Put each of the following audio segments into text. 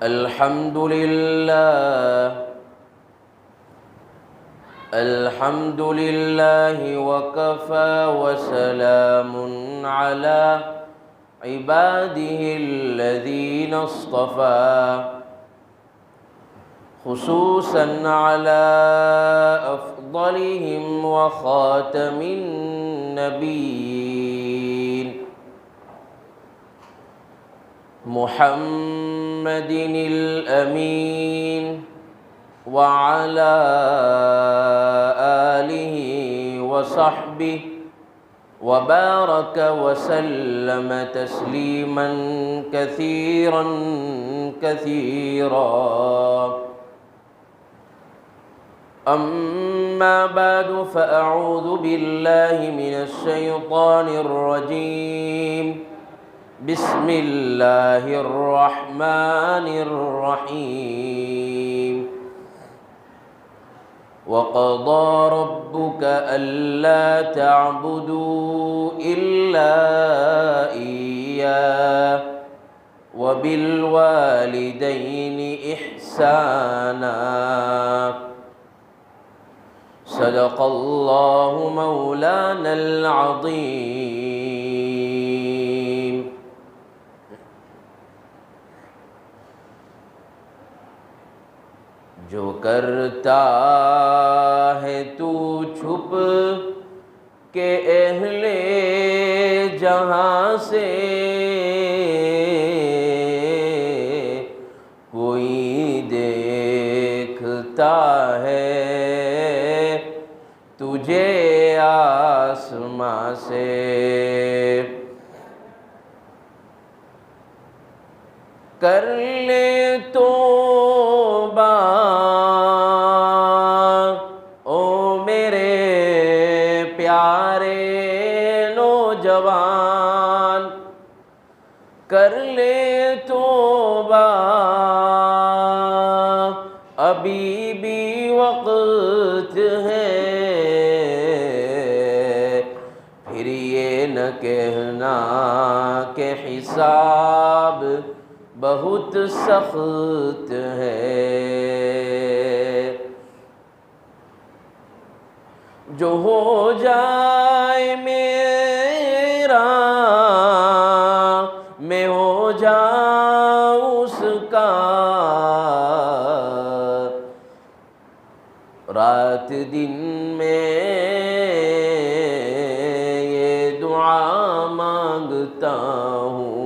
अल्हम्दुलिल्लाह वकफ़ा वसलामुन अला इबादिहिल्लज़ीना इस्तफ़ा खुसूसन अला अफ़ज़लिहिम व ख़ातमिन नबिय्यीन मुहम्मदिनिल अमीन व अला आलिहि व सहबिहि व बारक व सल्लम तस्लीमन कसीरन कसीरा। अम्मा बादु फ़अऊज़ु बिल्लाहि मिनश शैतानिर रजीम। बिस्मिल्लाहिर रहमानिर रहीम। वक़ज़ा रब्बुका अल्ला तअबुदू इल्ला इय्याह व बिल वालिदैनि इहसाना। सदक़ल्लाहु मौलानल अज़ीम। जो करता है तू छुप के अहले जहाँ से, कोई देखता है तुझे आसमां से। कर ले तौबा ओ मेरे प्यारे नौजवान, कर ले तौबा अभी भी वक्त है। फिर ये न कहना के हिसाब बहुत सख्त है। जो हो जाए मेरा मैं हो जाऊं उसका, रात दिन में ये दुआ मांगता हूँ।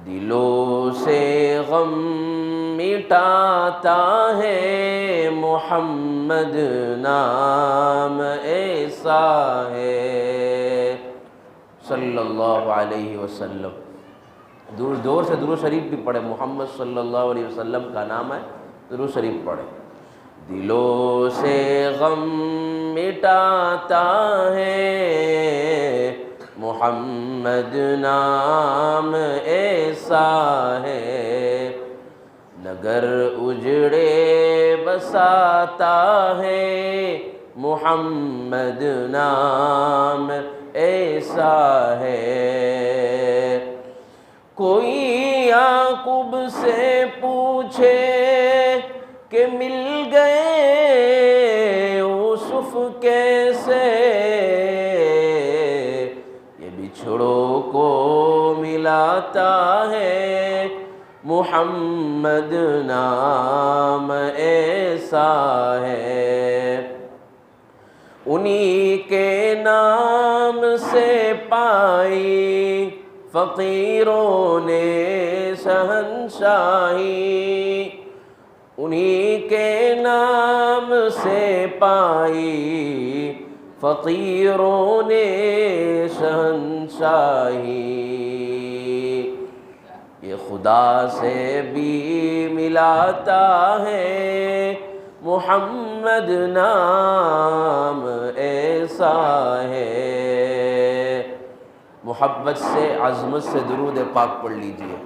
दिलों से गम मिटाता है मोहम्मद नाम ऐसा है सल्लल्लाहु अलैहि वसल्लम। दूर दूर से दुरूद शरीफ भी पढ़े। मोहम्मद सल्लल्लाहु अलैहि वसल्लम का नाम है, दुरूद शरीफ पढ़े। दिलों से गम मिटाता है मोहम्मद नाम ऐसा है। नगर उजड़े बसाता है मोहम्मद नाम ऐसा है। कोई याकूब से पूछे कि मिल गए यूसुफ कैसे, ये बिछड़ों को मिलाता है मुहम्मद नाम ऐसा है। उन्हीं के नाम से पाई फ़कीरों ने शहंशाही, उन्हीं के नाम से पाई फ़कीरों ने शहंशाही। ये खुदा से भी मिलाता है मुहम्मद नाम ऐसा है। मुहब्बत से अज़मत से दुरूद पाक पढ़ लीजिए।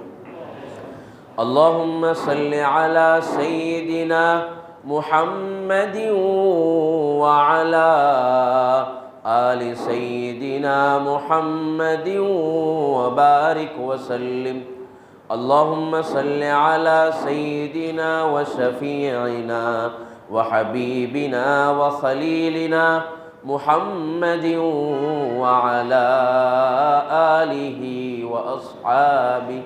अल्लाहुम्मा सल्लि अला सय्यिदिना मुहम्मदिन व अला आलि सय्यिदिना मुहम्मदिन व बारिक व सल्लिम। अल्लाहुम्मा सल्लि अला सय्यिदिना व शफीइना व हबीबिना व खलीलिना मुहम्मदिन व अला आलिहि व अस्हाबिहि।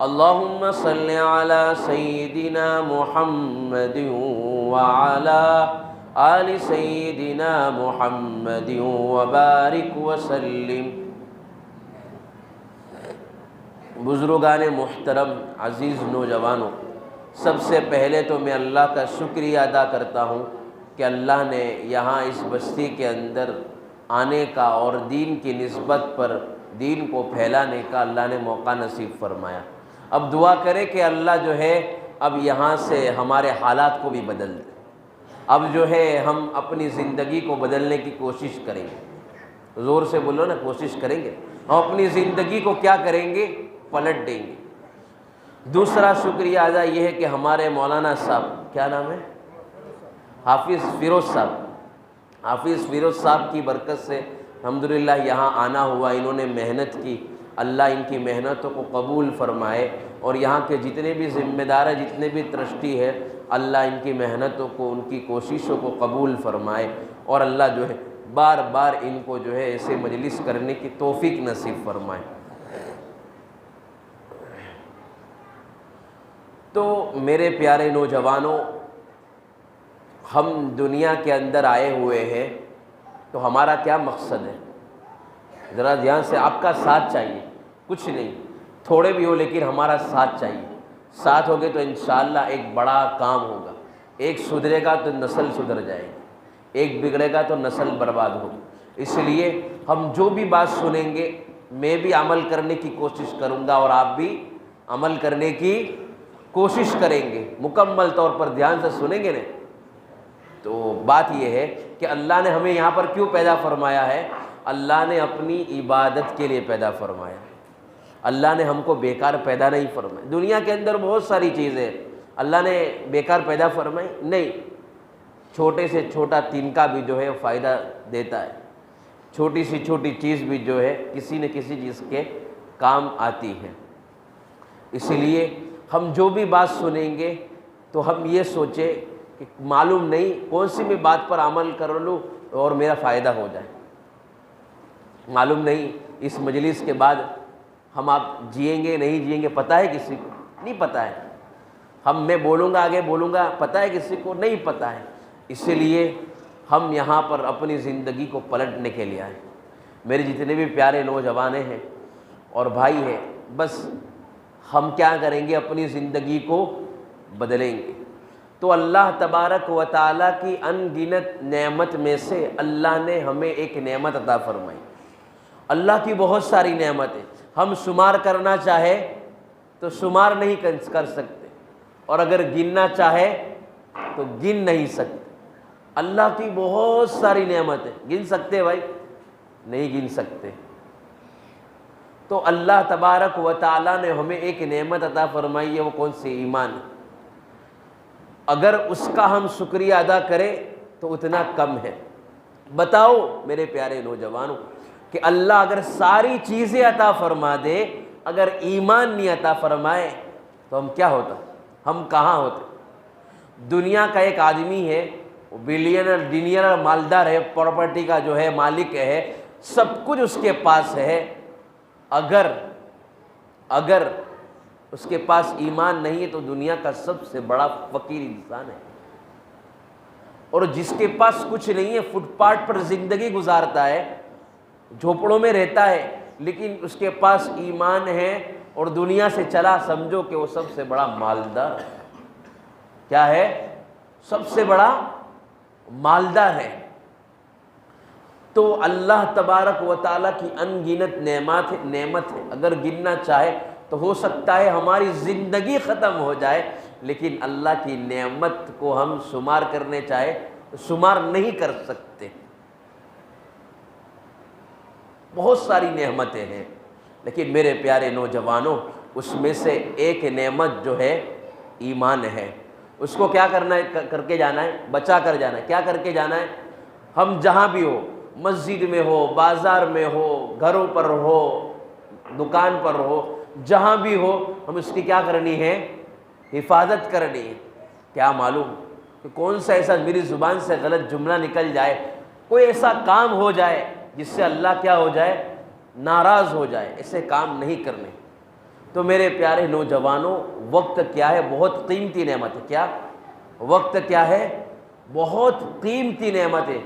अल्लाहुम्मा सल्लि अला सय्यिदिना मुहम्मदिन व अला आलि सय्यिदिना मुहम्मदिन व बारिक व सल्लिम। बुज़ुर्गाने मुहतरम, अज़ीज़ नौजवानों, सबसे पहले तो मैं अल्लाह का शुक्रिया अदा करता हूँ कि अल्लाह ने यहाँ इस बस्ती के अंदर आने का और दीन की निस्बत पर दीन को फैलाने का अल्लाह ने मौका नसीब फरमाया। अब दुआ करें कि अल्लाह जो है अब यहाँ से हमारे हालात को भी बदल दे। अब जो है हम अपनी ज़िंदगी को बदलने की कोशिश करेंगे। ज़ोर से बोलो ना, कोशिश करेंगे। हम अपनी ज़िंदगी को क्या करेंगे? पलट देंगे। दूसरा शुक्रिया अदा ये है कि हमारे मौलाना साहब, क्या नाम है, हाफिज़ फ़िरोज़ साहब, हाफिज़ फ़िरोज़ साहब की बरकत से अल्हम्दुलिल्लाह यहाँ आना हुआ। इन्होंने मेहनत की, अल्लाह इनकी मेहनतों को कबूल फ़रमाए। और यहाँ के जितने भी ज़िम्मेदार हैं, जितने भी ट्रस्टी है, अल्लाह इनकी मेहनतों को, उनकी कोशिशों को कबूल फ़रमाए। और अल्लाह जो है बार बार इनको जो है ऐसे मजलिस करने की तौफ़ीक नसीब फ़रमाए। तो मेरे प्यारे नौजवानों, हम दुनिया के अंदर आए हुए हैं, तो हमारा क्या मकसद है? ज़रा ध्यान से, आपका साथ चाहिए, कुछ नहीं, थोड़े भी हो लेकिन हमारा साथ चाहिए। साथ होगे तो इंशाअल्लाह एक बड़ा काम होगा। एक सुधरेगा तो नस्ल सुधर जाएगी, एक बिगड़ेगा तो नस्ल बर्बाद होगी। इसलिए हम जो भी बात सुनेंगे, मैं भी अमल करने की कोशिश करूँगा और आप भी अमल करने की कोशिश करेंगे। मुकम्मल तौर पर ध्यान से सुनेंगे ना। तो बात यह है कि अल्लाह ने हमें यहाँ पर क्यों पैदा फरमाया है? अल्लाह ने अपनी इबादत के लिए पैदा फरमाया। अल्लाह ने हमको बेकार पैदा नहीं फरमाया। दुनिया के अंदर बहुत सारी चीज़ें अल्लाह ने बेकार पैदा फरमाई नहीं। छोटे से छोटा तिनका भी जो है फ़ायदा देता है। छोटी से छोटी चीज़ भी जो है किसी न किसी चीज़ के काम आती है। इसलिए हम जो भी बात सुनेंगे तो हम ये सोचें कि मालूम नहीं कौन सी मैं बात पर अमल कर लूँ और मेरा फ़ायदा हो जाए। मालूम नहीं इस मजलिस के बाद हम आप जिएंगे नहीं जिएंगे, पता है किसी को? नहीं पता है। मैं बोलूँगा, आगे बोलूँगा, पता है किसी को? नहीं पता है। इसलिए हम यहाँ पर अपनी ज़िंदगी को पलटने के लिए आए। मेरे जितने भी प्यारे नौजवान हैं और भाई हैं, बस हम क्या करेंगे? अपनी ज़िंदगी को बदलेंगे। तो अल्लाह तबारक व ताला की अनगिनत नेमत में से अल्लाह ने हमें एक नेमत अता फरमाई। अल्लाह की बहुत सारी नेमतें, हम शुमार करना चाहे तो शुमार नहीं कर सकते, और अगर गिनना चाहे तो गिन नहीं सकते। अल्लाह की बहुत सारी नेमतें, गिन सकते भाई? नहीं गिन सकते। तो अल्लाह तबारक व ताला ने हमें एक नेमत अता फरमाई है, वो कौन सी? ईमान। अगर उसका हम शुक्रिया अदा करें तो उतना कम है। बताओ मेरे प्यारे नौजवानों कि अल्लाह अगर सारी चीज़ें अता फरमा दे, अगर ईमान नहीं अता फरमाए तो हम क्या होता? हम कहाँ होते? दुनिया का एक आदमी है, बिलियनर डिलियनर मालदार है, प्रॉपर्टी का जो है मालिक है, सब कुछ उसके पास है। अगर उसके पास ईमान नहीं है तो दुनिया का सबसे बड़ा फकीर इंसान है। और जिसके पास कुछ नहीं है, फुटपाथ पर ज़िंदगी गुजारता है, झोपड़ों में रहता है, लेकिन उसके पास ईमान है और दुनिया से चला, समझो कि वो सबसे बड़ा मालदार है। क्या है? सबसे बड़ा मालदार है। तो अल्लाह तबारक व ताला की अनगिनत नेमत है। अगर गिनना चाहे तो हो सकता है हमारी ज़िंदगी ख़त्म हो जाए, लेकिन अल्लाह की नेमत को हम शुमार करने चाहे तो शुमार नहीं कर सकते। बहुत सारी नेमतें हैं, लेकिन मेरे प्यारे नौजवानों, उसमें से एक नेमत जो है ईमान है। उसको क्या करना है? करके जाना है, बचा कर जाना है। क्या करके जाना है? हम जहाँ भी हो, मस्जिद में हो, बाज़ार में हो, घरों पर हो, दुकान पर हो, जहाँ भी हो, हम उसकी क्या करनी है? हिफाजत करनी है। क्या मालूम कि कौन सा ऐसा मेरी ज़ुबान से गलत जुमला निकल जाए, कोई ऐसा काम हो जाए जिससे अल्लाह क्या हो जाए? नाराज़ हो जाए। ऐसे काम नहीं करने। तो मेरे प्यारे नौजवानों, वक्त क्या है? बहुत कीमती नेमत है। क्या वक्त क्या है? बहुत कीमती नेमत है।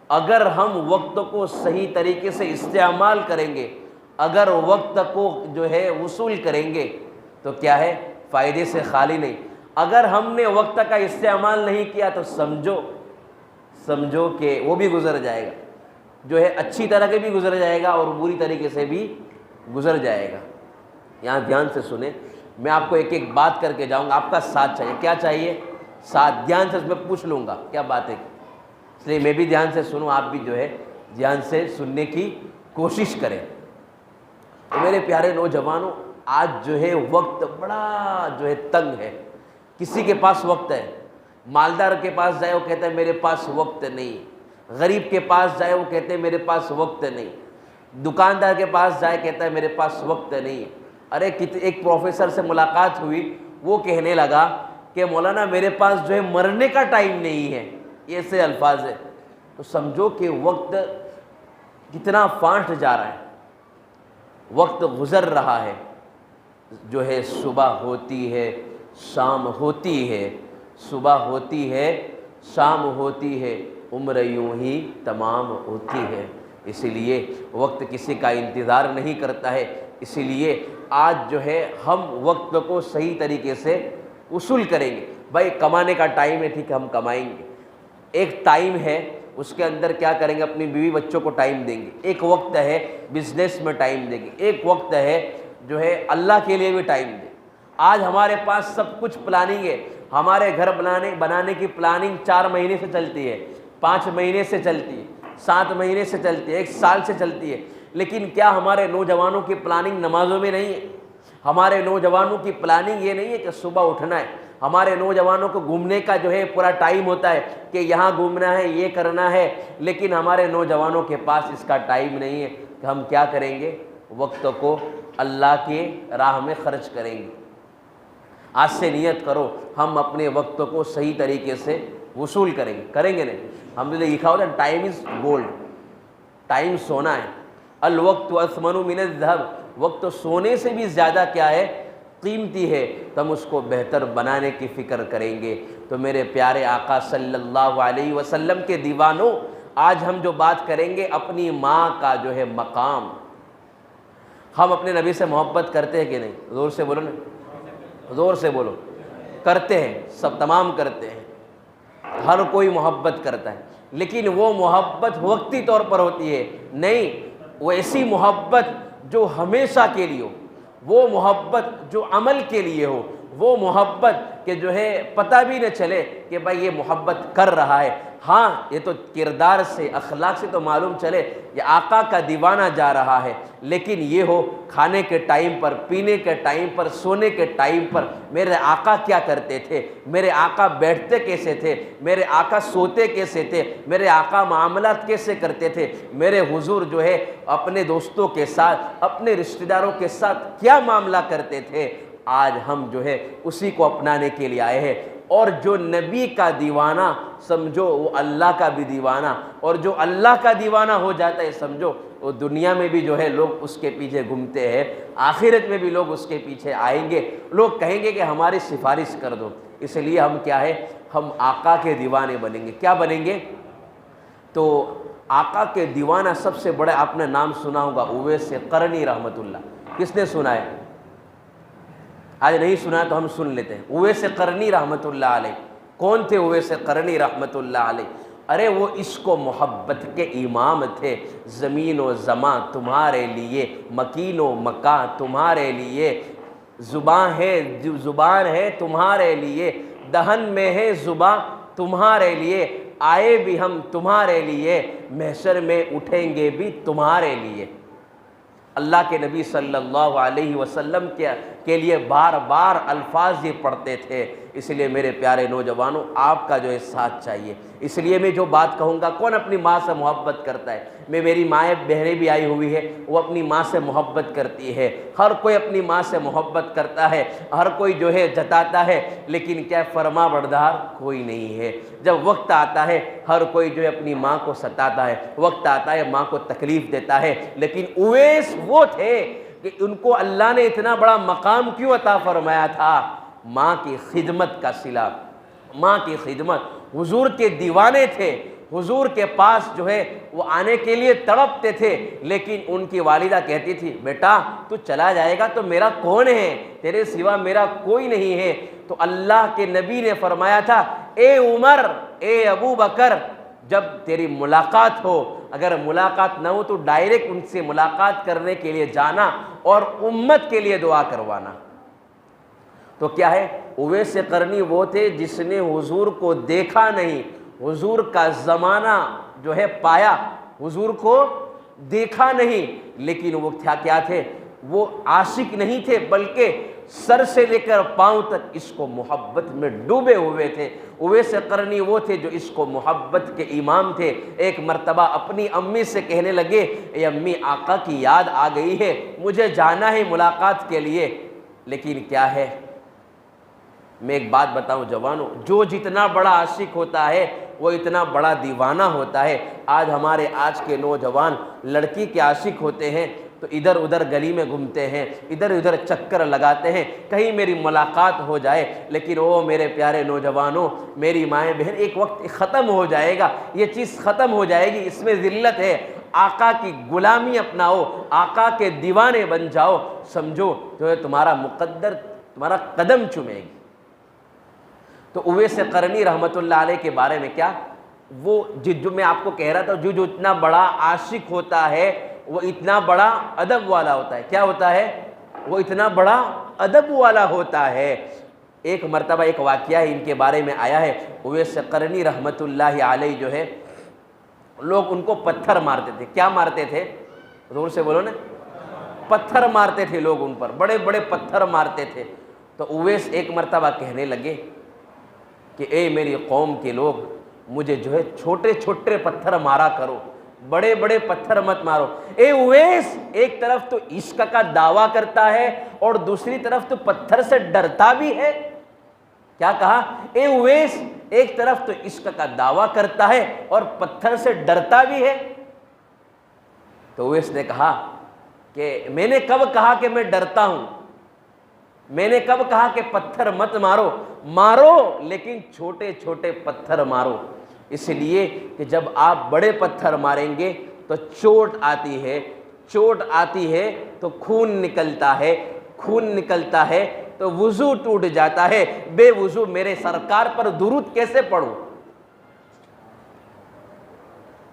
अगर हम वक्त को सही तरीके से इस्तेमाल करेंगे, अगर वक्त को जो है वसूल करेंगे, तो क्या है? फ़ायदे से खाली नहीं। अगर हमने वक्त का इस्तेमाल नहीं किया तो समझो कि वो भी गुज़र जाएगा, जो है अच्छी तरह के भी गुज़र जाएगा और बुरी तरीके से भी गुज़र जाएगा। यहाँ ध्यान से सुने, मैं आपको एक एक बात करके जाऊँगा। आपका साथ चाहिए। क्या चाहिए? साथ। ध्यान से मैं पूछ लूँगा क्या बात है, इसलिए मैं भी ध्यान से सुनूँ, आप भी जो है ध्यान से सुनने की कोशिश करें। तो मेरे प्यारे नौजवानों, आज जो है वक्त बड़ा जो है तंग है। किसी के पास वक्त है, मालदार के पास जाए वो कहता है मेरे पास वक्त नहीं, गरीब के पास जाए वो कहते हैं मेरे पास वक्त नहीं, दुकानदार के पास जाए कहता है मेरे पास वक्त नहीं। अरे एक प्रोफेसर से मुलाकात हुई, वो कहने लगा कि मौलाना मेरे पास जो है मरने का टाइम नहीं है, ऐसे अल्फाज है। तो समझो कि वक्त कितना फांट जा रहा है, वक्त गुज़र रहा है। जो है सुबह होती है, शाम होती है, सुबह होती है, शाम होती है, उम्र यूं ही तमाम होती है। इसीलिए वक्त किसी का इंतज़ार नहीं करता है। इसीलिए आज जो है हम वक्त को सही तरीके से उसूल करेंगे। भाई कमाने का टाइम है, ठीक है, हम कमाएंगे। एक टाइम है, उसके अंदर क्या करेंगे? अपनी बीवी बच्चों को टाइम देंगे। एक वक्त है बिजनेस में टाइम देंगे। एक वक्त है जो है अल्लाह के लिए भी टाइम दें। आज हमारे पास सब कुछ प्लानिंग है। हमारे घर बनाने की प्लानिंग 4 महीने से चलती है, 5 महीने से चलती है, 7 महीने से चलती है, 1 साल से चलती है। लेकिन क्या हमारे नौजवानों की प्लानिंग नमाज़ों में नहीं है? हमारे नौजवानों की प्लानिंग ये नहीं है कि सुबह उठना है। हमारे नौजवानों को घूमने का जो है पूरा टाइम होता है कि यहाँ घूमना है, ये करना है, लेकिन हमारे नौजवानों के पास इसका टाइम नहीं है कि हम क्या करेंगे? वक्त को अल्लाह के राह में खर्च करेंगे। आज से नियत करो, हम अपने वक्त को सही तरीके से वसूल करेंगे नहीं। हमने लिखा होता है टाइम इज़ गोल्ड, टाइम सोना है। अल वक्त असमनु मिन ज़हब, वक्त सोने से भी ज़्यादा क्या है? कीमती है। तो हम उसको बेहतर बनाने की फ़िक्र करेंगे। तो मेरे प्यारे आका सल्लल्लाहु अलैहि वसल्लम के दीवानों, आज हम जो बात करेंगे अपनी माँ का जो है मकाम। हम अपने नबी से मोहब्बत करते हैं कि नहीं? ज़ोर से बोलो ना, ज़ोर से बोलो। करते हैं, सब तमाम करते हैं, हर कोई मोहब्बत करता है। लेकिन वो मोहब्बत वक्ती तौर पर होती है, नहीं वो ऐसी मोहब्बत जो हमेशा के लिए हो, वो मोहब्बत जो अमल के लिए हो, वो मोहब्बत कि जो है पता भी न चले कि भाई ये मोहब्बत कर रहा है। हाँ, ये तो किरदार से, अखलाक से तो मालूम चले ये आका का दीवाना जा रहा है। लेकिन ये हो खाने के टाइम पर, पीने के टाइम पर, सोने के टाइम पर मेरे आका क्या करते थे, मेरे आका बैठते कैसे थे, मेरे आका सोते कैसे थे, मेरे आका मामलात कैसे करते थे, मेरे हुजूर जो है अपने दोस्तों के साथ, अपने रिश्तेदारों के साथ क्या मामला करते थे। आज हम जो है उसी को अपनाने के लिए आए हैं। और जो नबी का दीवाना समझो वो अल्लाह का भी दीवाना, और जो अल्लाह का दीवाना हो जाता है समझो वो दुनिया में भी जो है लोग उसके पीछे घूमते हैं, आखिरत में भी लोग उसके पीछे आएंगे। लोग कहेंगे कि हमारी सिफारिश कर दो। इसलिए हम क्या है, हम आका के दीवाने बनेंगे। क्या बनेंगे? तो आका के दीवाना सबसे बड़ा, आपने नाम सुना होगा उवैस करनी रहमतुल्लाह। किसने सुना है? आज नहीं सुना तो हम सुन लेते हैं। उवैस करनी रहमतुल्लाह अलैह। कौन थे उवैस करनी रहमतुल्लाह अलैह? अरे वो इसको मोहब्बत के इमाम थे। ज़मीन व ज़मा तुम्हारे लिए, मकीन व मका तुम्हारे लिए, ज़ुबान है तुम्हारे लिए, दहन में है ज़ुबां तुम्हारे लिए, आए भी हम तुम्हारे लिए, महशर में उठेंगे भी तुम्हारे लिए। अल्लाह के नबी सल्लल्लाहु अलैहि वसल्लम के लिए बार बार अल्फाज ये पढ़ते थे, इसलिए मेरे प्यारे नौजवानों, आपका जो है साथ चाहिए। इसलिए मैं जो बात कहूँगा, कौन अपनी माँ से मोहब्बत करता है? मेरी माएँ बहनें भी आई हुई है, वो अपनी माँ से मोहब्बत करती है। हर कोई अपनी माँ से मोहब्बत करता है, हर कोई जो है जताता है, लेकिन क्या फरमा बरदार कोई नहीं है। जब वक्त आता है हर कोई जो है अपनी माँ को सताता है, वक्त आता है माँ को तकलीफ़ देता है। लेकिन उवैस वो थे कि उनको अल्लाह ने इतना बड़ा मकाम क्यों अता फरमाया था? माँ की खिदमत का सिला, माँ की खिदमत। हुजूर के दीवाने थे, हुजूर के पास जो है वो आने के लिए तड़पते थे, लेकिन उनकी वालिदा कहती थी, बेटा तू चला जाएगा तो मेरा कौन है? तेरे सिवा मेरा कोई नहीं है। तो अल्लाह के नबी ने फरमाया था, ए उमर, ए अबू बकर, जब तेरी मुलाकात हो, अगर मुलाकात ना हो तो डायरेक्ट उनसे मुलाकात करने के लिए जाना और उम्मत के लिए दुआ करवाना। तो क्या है, उवैस करनी वो थे जिसने हुजूर को देखा नहीं, हुजूर का ज़माना जो है पाया, हुजूर को देखा नहीं, लेकिन वो क्या थे? वो आशिक नहीं थे, बल्कि सर से लेकर पांव तक इसको मोहब्बत में डूबे हुए थे। उवैस करनी वो थे जो इसको मोहब्बत के इमाम थे। एक मर्तबा अपनी अम्मी से कहने लगे, ए अम्मी, आका की याद आ गई है, मुझे जाना है मुलाकात के लिए। लेकिन क्या है, मैं एक बात बताऊं जवानों, जो जितना बड़ा आशिक होता है वो इतना बड़ा दीवाना होता है। आज हमारे आज के नौजवान लड़की के आशिक होते हैं तो इधर उधर गली में घूमते हैं, इधर उधर चक्कर लगाते हैं, कहीं मेरी मुलाकात हो जाए। लेकिन ओ मेरे प्यारे नौजवानों, मेरी माएँ बहन, एक वक्त ख़त्म हो जाएगा, ये चीज़ ख़त्म हो जाएगी, इसमें ज़िल्लत है। आका की गुलामी अपनाओ, आका के दीवाने बन जाओ, समझो जो है तुम्हारा मुक़द्दर तुम्हारा कदम चूमेगी। तो उवैस करनी रहमतुल्लाह अलैह के बारे में क्या, वो जो मैं आपको कह रहा था, जो इतना बड़ा आशिक होता है वो इतना बड़ा अदब वाला होता है। क्या होता है? वो इतना बड़ा अदब वाला होता है। एक मर्तबा एक वाक़या इनके बारे में आया है, उवैस करनी रहमतुल्लाह अलैह जो है, लोग उनको पत्थर मारते थे। क्या मारते थे? जोर से बोलो ना। पत्थर मारते थे लोग उन पर, बड़े बड़े पत्थर मारते थे। तो उवैस एक मर्तबा कहने लगे कि ए मेरी कौम के लोग, मुझे जो है छोटे छोटे पत्थर मारा करो, बड़े बड़े पत्थर मत मारो। ए उवैस एक तरफ तो इश्क का दावा करता है और दूसरी तरफ तो पत्थर से डरता भी है। क्या कहा? ए उवैस एक तरफ तो इश्क का दावा करता है और पत्थर से डरता भी है। तो उवैस ने कहा कि मैंने कब कहा कि मैं डरता हूं? मैंने कब कहा कि पत्थर मत मारो? मारो, लेकिन छोटे छोटे पत्थर मारो। इसलिए कि जब आप बड़े पत्थर मारेंगे तो चोट आती है, चोट आती है तो खून निकलता है, खून निकलता है तो वुज़ू टूट जाता है। बेवुज़ू मेरे सरकार पर दुरूद कैसे पढ़ूं?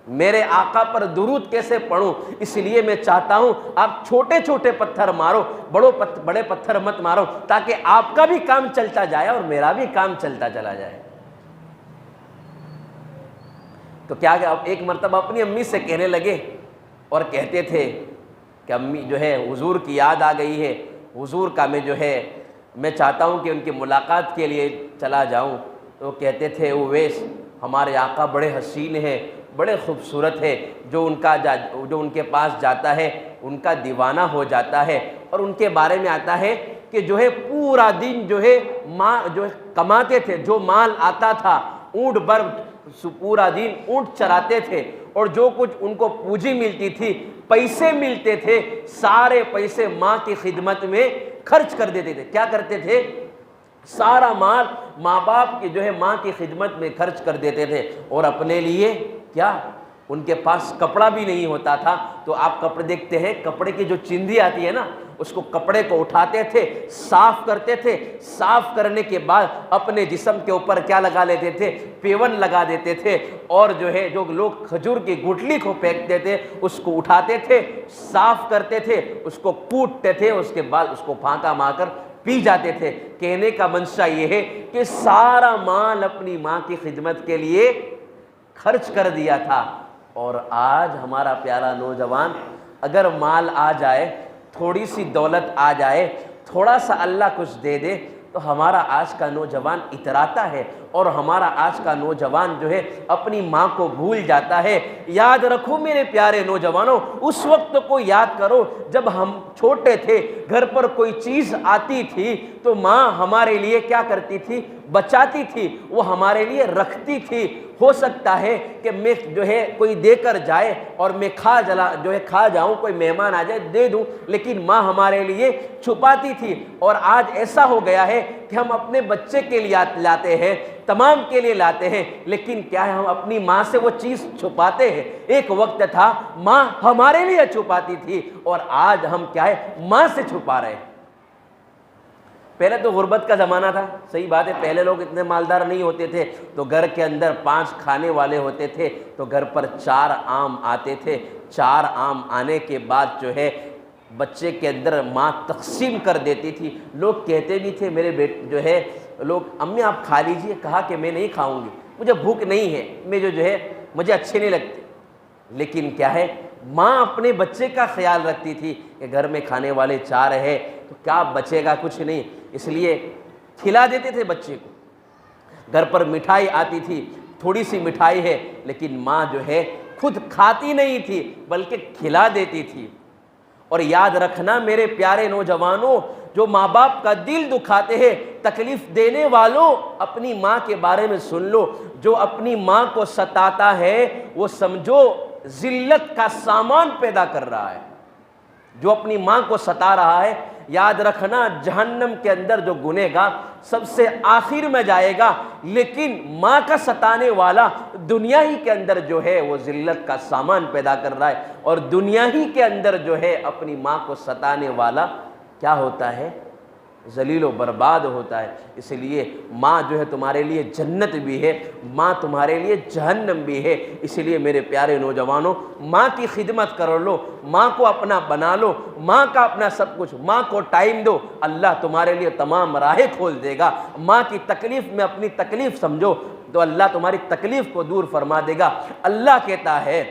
मेरे आका पर दुरूद कैसे पढ़ूं? इसलिए मैं चाहता हूं आप छोटे छोटे पत्थर मारो, बड़े पत्थर मत मारो, ताकि आपका भी काम चलता जाए और मेरा भी काम चलता चला जाए। तो क्या अब एक मर्तबा अपनी अम्मी से कहने लगे और कहते थे कि अम्मी जो है हुजूर की याद आ गई है, हुजूर का मैं चाहता हूं कि उनकी मुलाकात के लिए चला जाऊं। तो कहते थे, उवैस हमारे आका बड़े हसीन हैं, बड़े खूबसूरत है, जो उनके पास जाता है उनका दीवाना हो जाता है। और उनके बारे में आता है कि जो है पूरा दिन जो है कमाते थे, जो माल आता था ऊँट भर पूरा दिन ऊँट चराते थे, और जो कुछ उनको पूंजी मिलती थी, पैसे मिलते थे, सारे पैसे माँ की खिदमत में खर्च कर देते थे। क्या करते थे? सारा माल माँ बाप की जो है माँ की खिदमत में खर्च कर देते थे। और अपने लिए क्या, उनके पास कपड़ा भी नहीं होता था। तो आप कपड़े देखते हैं, कपड़े की जो चिंदी आती है ना, उसको कपड़े को उठाते थे, साफ करते थे, साफ करने के बाद अपने जिस्म के ऊपर क्या लगा लेते थे? पेवन लगा देते थे। और जो लोग खजूर की गुठली को फेंकते थे उसको उठाते थे, साफ करते थे, उसको कूटते थे, उसके बाद उसको फांका मारकर पी जाते थे। कहने का मंशा ये है कि सारा माल अपनी माँ की खिदमत के लिए खर्च कर दिया था। और आज हमारा प्यारा नौजवान, अगर माल आ जाए, थोड़ी सी दौलत आ जाए, थोड़ा सा अल्लाह कुछ दे दे, तो हमारा आज का नौजवान इतराता है और हमारा आज का नौजवान जो है अपनी माँ को भूल जाता है। याद रखो मेरे प्यारे नौजवानों, उस वक्त को याद करो जब हम छोटे थे, घर पर कोई चीज़ आती थी तो माँ हमारे लिए क्या करती थी, बचाती थी, वो हमारे लिए रखती थी। हो सकता है कि मैं जो है कोई देकर जाए और मैं खा जाऊं, कोई मेहमान आ जाए दे दूं, लेकिन माँ हमारे लिए छुपाती थी। और आज ऐसा हो गया है कि हम अपने बच्चे के लिए लाते हैं, तमाम के लिए लाते हैं, लेकिन क्या है, हम अपनी माँ से वो चीज़ छुपाते हैं। एक वक्त था माँ हमारे लिए छुपाती थी और आज हम क्या है, माँ से छुपा रहे हैं। पहले तो गुर्बत का ज़माना था, सही बात है, पहले लोग इतने मालदार नहीं होते थे, तो घर के अंदर 5 खाने वाले होते थे, तो घर पर 4 आम आते थे। 4 आम आने के बाद जो है बच्चे के अंदर माँ तकसीम कर देती थी। लोग कहते भी थे, मेरे बेटे जो है लोग, अम्मी आप खा लीजिए, कहा कि मैं नहीं खाऊंगी, मुझे भूख नहीं है, मैं जो है मुझे अच्छे नहीं लगते। लेकिन क्या है, माँ अपने बच्चे का ख्याल रखती थी कि घर में खाने वाले 4 है तो क्या बचेगा, कुछ नहीं, इसलिए खिला देते थे बच्चे को। घर पर मिठाई आती थी, थोड़ी सी मिठाई है, लेकिन माँ जो है खुद खाती नहीं थी बल्कि खिला देती थी। और याद रखना मेरे प्यारे नौजवानों, जो माँ बाप का दिल दुखाते हैं, तकलीफ देने वालों, अपनी माँ के बारे में सुन लो। जो अपनी माँ को सताता है वो समझो जिल्लत का सामान पैदा कर रहा है। जो अपनी माँ को सता रहा है, याद रखना जहन्नम के अंदर जो गुनहगार सबसे आखिर में जाएगा, लेकिन माँ का सताने वाला दुनिया ही के अंदर जो है वो जिल्लत का सामान पैदा कर रहा है। और दुनिया ही के अंदर जो है अपनी माँ को सताने वाला क्या होता है, जलील व बर्बाद होता है। इसलिए माँ जो है तुम्हारे लिए जन्नत भी है, माँ तुम्हारे लिए जहन्नम भी है। इसलिए मेरे प्यारे नौजवानों, माँ की खिदमत कर लो, माँ को अपना बना लो, माँ का अपना सब कुछ, माँ को टाइम दो, अल्लाह तुम्हारे लिए तमाम राहें खोल देगा। माँ की तकलीफ़ में अपनी तकलीफ़ समझो तो अल्लाह तुम्हारी तकलीफ़ को दूर फरमा देगा। अल्लाह कहता है,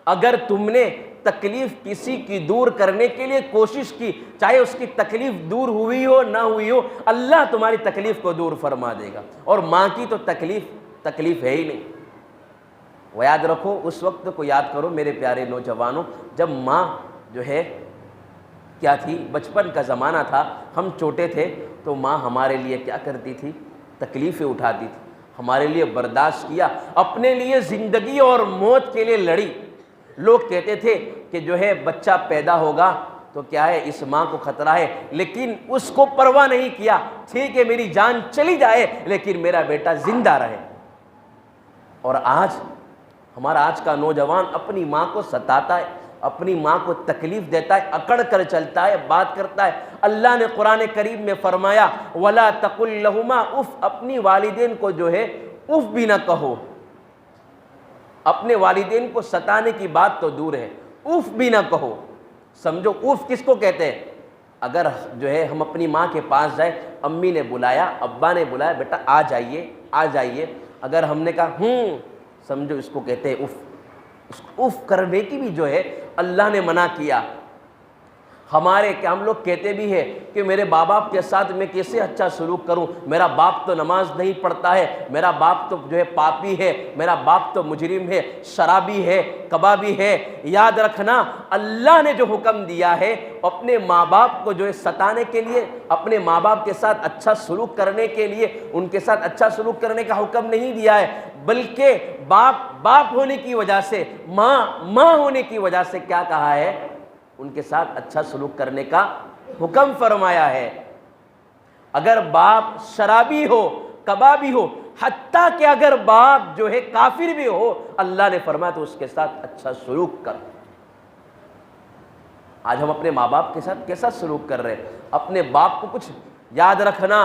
अगर तुमने तकलीफ किसी की दूर करने के लिए कोशिश की, चाहे उसकी तकलीफ दूर हुई हो ना हुई हो, अल्लाह तुम्हारी तकलीफ को दूर फरमा देगा। और माँ की तो तकलीफ है ही नहीं। वो याद रखो, उस वक्त को याद करो मेरे प्यारे नौजवानों, जब माँ जो है क्या थी, बचपन का ज़माना था, हम छोटे थे, तो माँ हमारे लिए क्या करती थी, तकलीफ़ें उठाती थी, हमारे लिए बर्दाश्त किया, अपने लिए ज़िंदगी और मौत के लिए लड़ी। लोग कहते थे कि जो है बच्चा पैदा होगा तो क्या है, इस माँ को खतरा है, लेकिन उसको परवाह नहीं किया, ठीक है मेरी जान चली जाए लेकिन मेरा बेटा जिंदा रहे। और आज हमारा आज का नौजवान अपनी माँ को सताता है, अपनी माँ को तकलीफ देता है, अकड़ कर चलता है, बात करता है। अल्लाह ने कुरान करीम में फरमाया, वला तकुल लहुमा उफ, अपनी वालिदैन को जो है उफ भी ना कहो। अपने वालिदैन को सताने की बात तो दूर है, उफ भी ना कहो। समझो उफ किसको कहते हैं? अगर जो है हम अपनी माँ के पास जाए, अम्मी ने बुलाया, अब्बा ने बुलाया, बेटा आ जाइए आ जाइए, अगर हमने कहा समझो इसको कहते हैं उफ। उफ करने की भी जो है अल्लाह ने मना किया। हम लोग कहते भी है कि मेरे माँ बाप के साथ मैं कैसे अच्छा सलूक करूं, मेरा बाप तो नमाज नहीं पढ़ता है, मेरा बाप तो जो है पापी है, मेरा बाप तो मुजरिम है, शराबी है, कबाबी है। याद रखना, अल्लाह ने जो हुक्म दिया है अपने माँ बाप को जो है सताने के लिए, अपने माँ बाप के साथ अच्छा सलूक करने के लिए, उनके साथ अच्छा सलूक करने का हुक्म नहीं दिया है, बल्कि बाप होने की वजह से, माँ होने की वजह से क्या कहा है, उनके साथ अच्छा सलूक करने का हुक्म फरमाया है। अगर बाप शराबी हो, कबाबी हो, हत्ता कि अगर बाप जो है काफिर भी हो, अल्लाह ने फरमाया तो उसके साथ अच्छा सलूक कर। आज हम अपने माँ बाप के साथ कैसा सलूक कर रहे हैं? अपने बाप को कुछ याद रखना,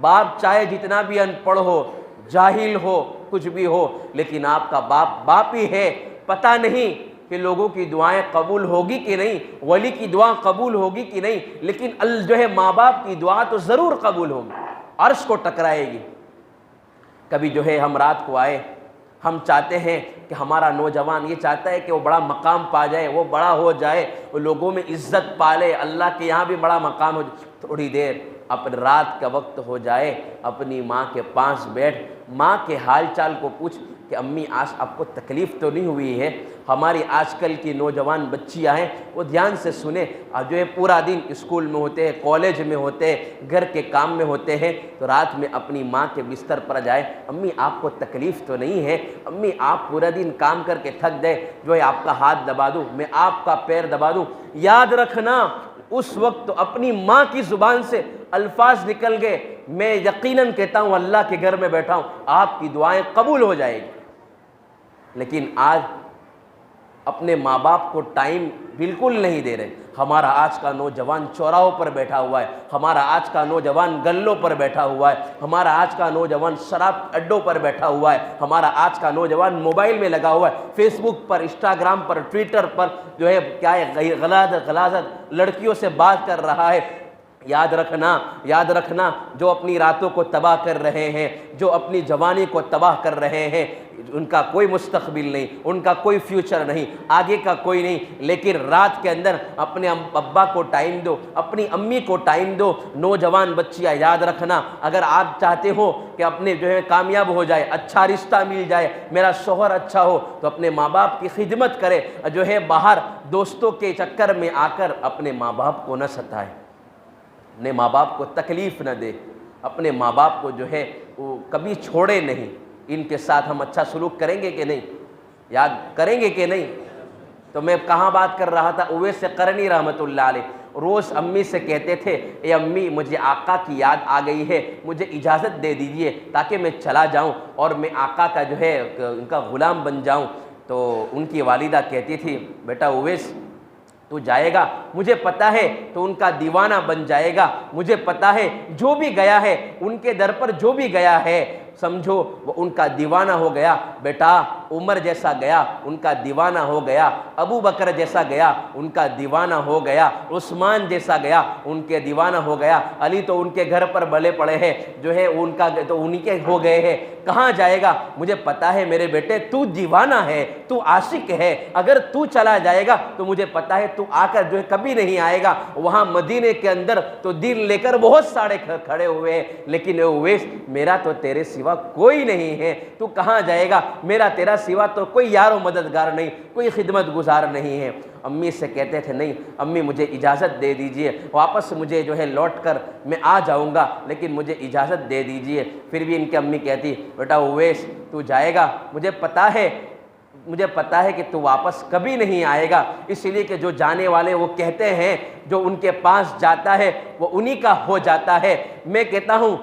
बाप चाहे जितना भी अनपढ़ हो, जाहिल हो, कुछ भी हो, लेकिन आपका बाप ही है। पता नहीं कि लोगों की दुआएं कबूल होगी कि नहीं, वली की दुआ कबूल होगी कि नहीं, लेकिन जो है माँ बाप की दुआ तो ज़रूर कबूल होगी, अर्श को टकराएगी। कभी जो है हम रात को आए, हम चाहते हैं कि हमारा नौजवान ये चाहता है कि वो बड़ा मकाम पा जाए, वो बड़ा हो जाए, वो लोगों में इज्जत पाले, अल्लाह के यहाँ भी बड़ा मकाम हो जाए। थोड़ी देर अब रात का वक्त हो जाए, अपनी माँ के पास बैठ माँ के हाल चाल को पूछ कि अम्मी आज आपको तकलीफ़ तो नहीं हुई है। हमारी आजकल की नौजवान बच्चियाँ हैं वो ध्यान से सुने, जो है पूरा दिन स्कूल में होते हैं, कॉलेज में होते हैं, घर के काम में होते हैं, तो रात में अपनी माँ के बिस्तर पर जाए, अम्मी आपको तकलीफ़ तो नहीं है, अम्मी आप पूरा दिन काम करके थक गए, जो है आपका हाथ दबा दूँ, मैं आपका पैर दबा दूँ। याद रखना उस वक्त तो अपनी माँ की ज़ुबान से अल्फाज निकल गए, मैं यकीनन कहता हूँ अल्लाह के घर में बैठा हूँ, आपकी दुआएं कबूल हो जाएगी। लेकिन आज अपने माँ बाप को टाइम बिल्कुल नहीं दे रहे। हमारा आज का नौजवान चौराहों पर बैठा हुआ है, हमारा आज का नौजवान गल्लों पर बैठा हुआ है, हमारा आज का नौजवान शराब अड्डों पर बैठा हुआ है, हमारा आज का नौजवान मोबाइल में लगा हुआ है, फेसबुक पर, इंस्टाग्राम पर, ट्विटर पर जो है क्या है गलाजत लड़कियों से बात कर रहा है। याद रखना जो अपनी रातों को तबाह कर रहे हैं, जो अपनी जवानी को तबाह कर रहे हैं, उनका कोई मुस्तकबिल नहीं, उनका कोई फ्यूचर नहीं, आगे का कोई नहीं। लेकिन रात के अंदर अपने अब्बा को टाइम दो, अपनी अम्मी को टाइम दो। नौजवान बच्चियाँ याद रखना, अगर आप चाहते हो कि अपने जो है कामयाब हो जाए, अच्छा रिश्ता मिल जाए, मेरा शौहर अच्छा हो, तो अपने माँ बाप की खिदमत करे, जो है बाहर दोस्तों के चक्कर में आकर अपने माँ बाप को न सताए, अपने माँ बाप को तकलीफ़ न दे, अपने माँ बाप को जो है वो कभी छोड़े नहीं। इनके साथ हम अच्छा सलूक करेंगे कि नहीं, याद करेंगे कि नहीं। तो मैं कहाँ बात कर रहा था, उवैस करनी रहमतुल्लाह अलैह रोज़ अम्मी से कहते थे, ए अम्मी मुझे आका की याद आ गई है, मुझे इजाज़त दे दीजिए ताकि मैं चला जाऊँ और मैं आका का जो है उनका ग़ुलाम बन जाऊँ। तो उनकी वालिदा कहती थी, बेटा उवैस तू जाएगा, मुझे पता है तो उनका दीवाना बन जाएगा, मुझे पता है जो भी गया है उनके दर पर, जो भी गया है समझो वो उनका दीवाना हो गया। बेटा उमर जैसा गया उनका दीवाना हो गया, अबू बकर जैसा गया उनका दीवाना हो गया, उस्मान जैसा गया उनके दीवाना हो गया, अली तो उनके घर पर भले पड़े हैं, जो है उनका तो उनके हो गए हैं। कहाँ जाएगा, मुझे पता है मेरे बेटे तू दीवाना है, तू आशिक है, अगर तू चला जाएगा तो मुझे पता है तू आकर जो है कभी नहीं आएगा। वहाँ मदीने के अंदर तो दिल लेकर बहुत सारे खड़े हुए हैं, लेकिन उवैस मेरा तो तेरे सिवा कोई नहीं है, तू कहाँ जाएगा, मेरा तेरा सिवा तो कोई यारो मददगार नहीं, कोई खिदमत गुजार नहीं है। अम्मी से कहते थे, नहीं अम्मी मुझे इजाज़त दे दीजिए, वापस मुझे जो है लौट कर मैं आ जाऊँगा, लेकिन मुझे इजाज़त दे दीजिए। फिर भी इनकी अम्मी कहती, बेटा उवैस तू जाएगा, मुझे पता है कि तू वापस कभी नहीं आएगा, इसलिए कि जो जाने वाले वो कहते हैं जो उनके पास जाता है वो उन्हीं का हो जाता है। मैं कहता हूँ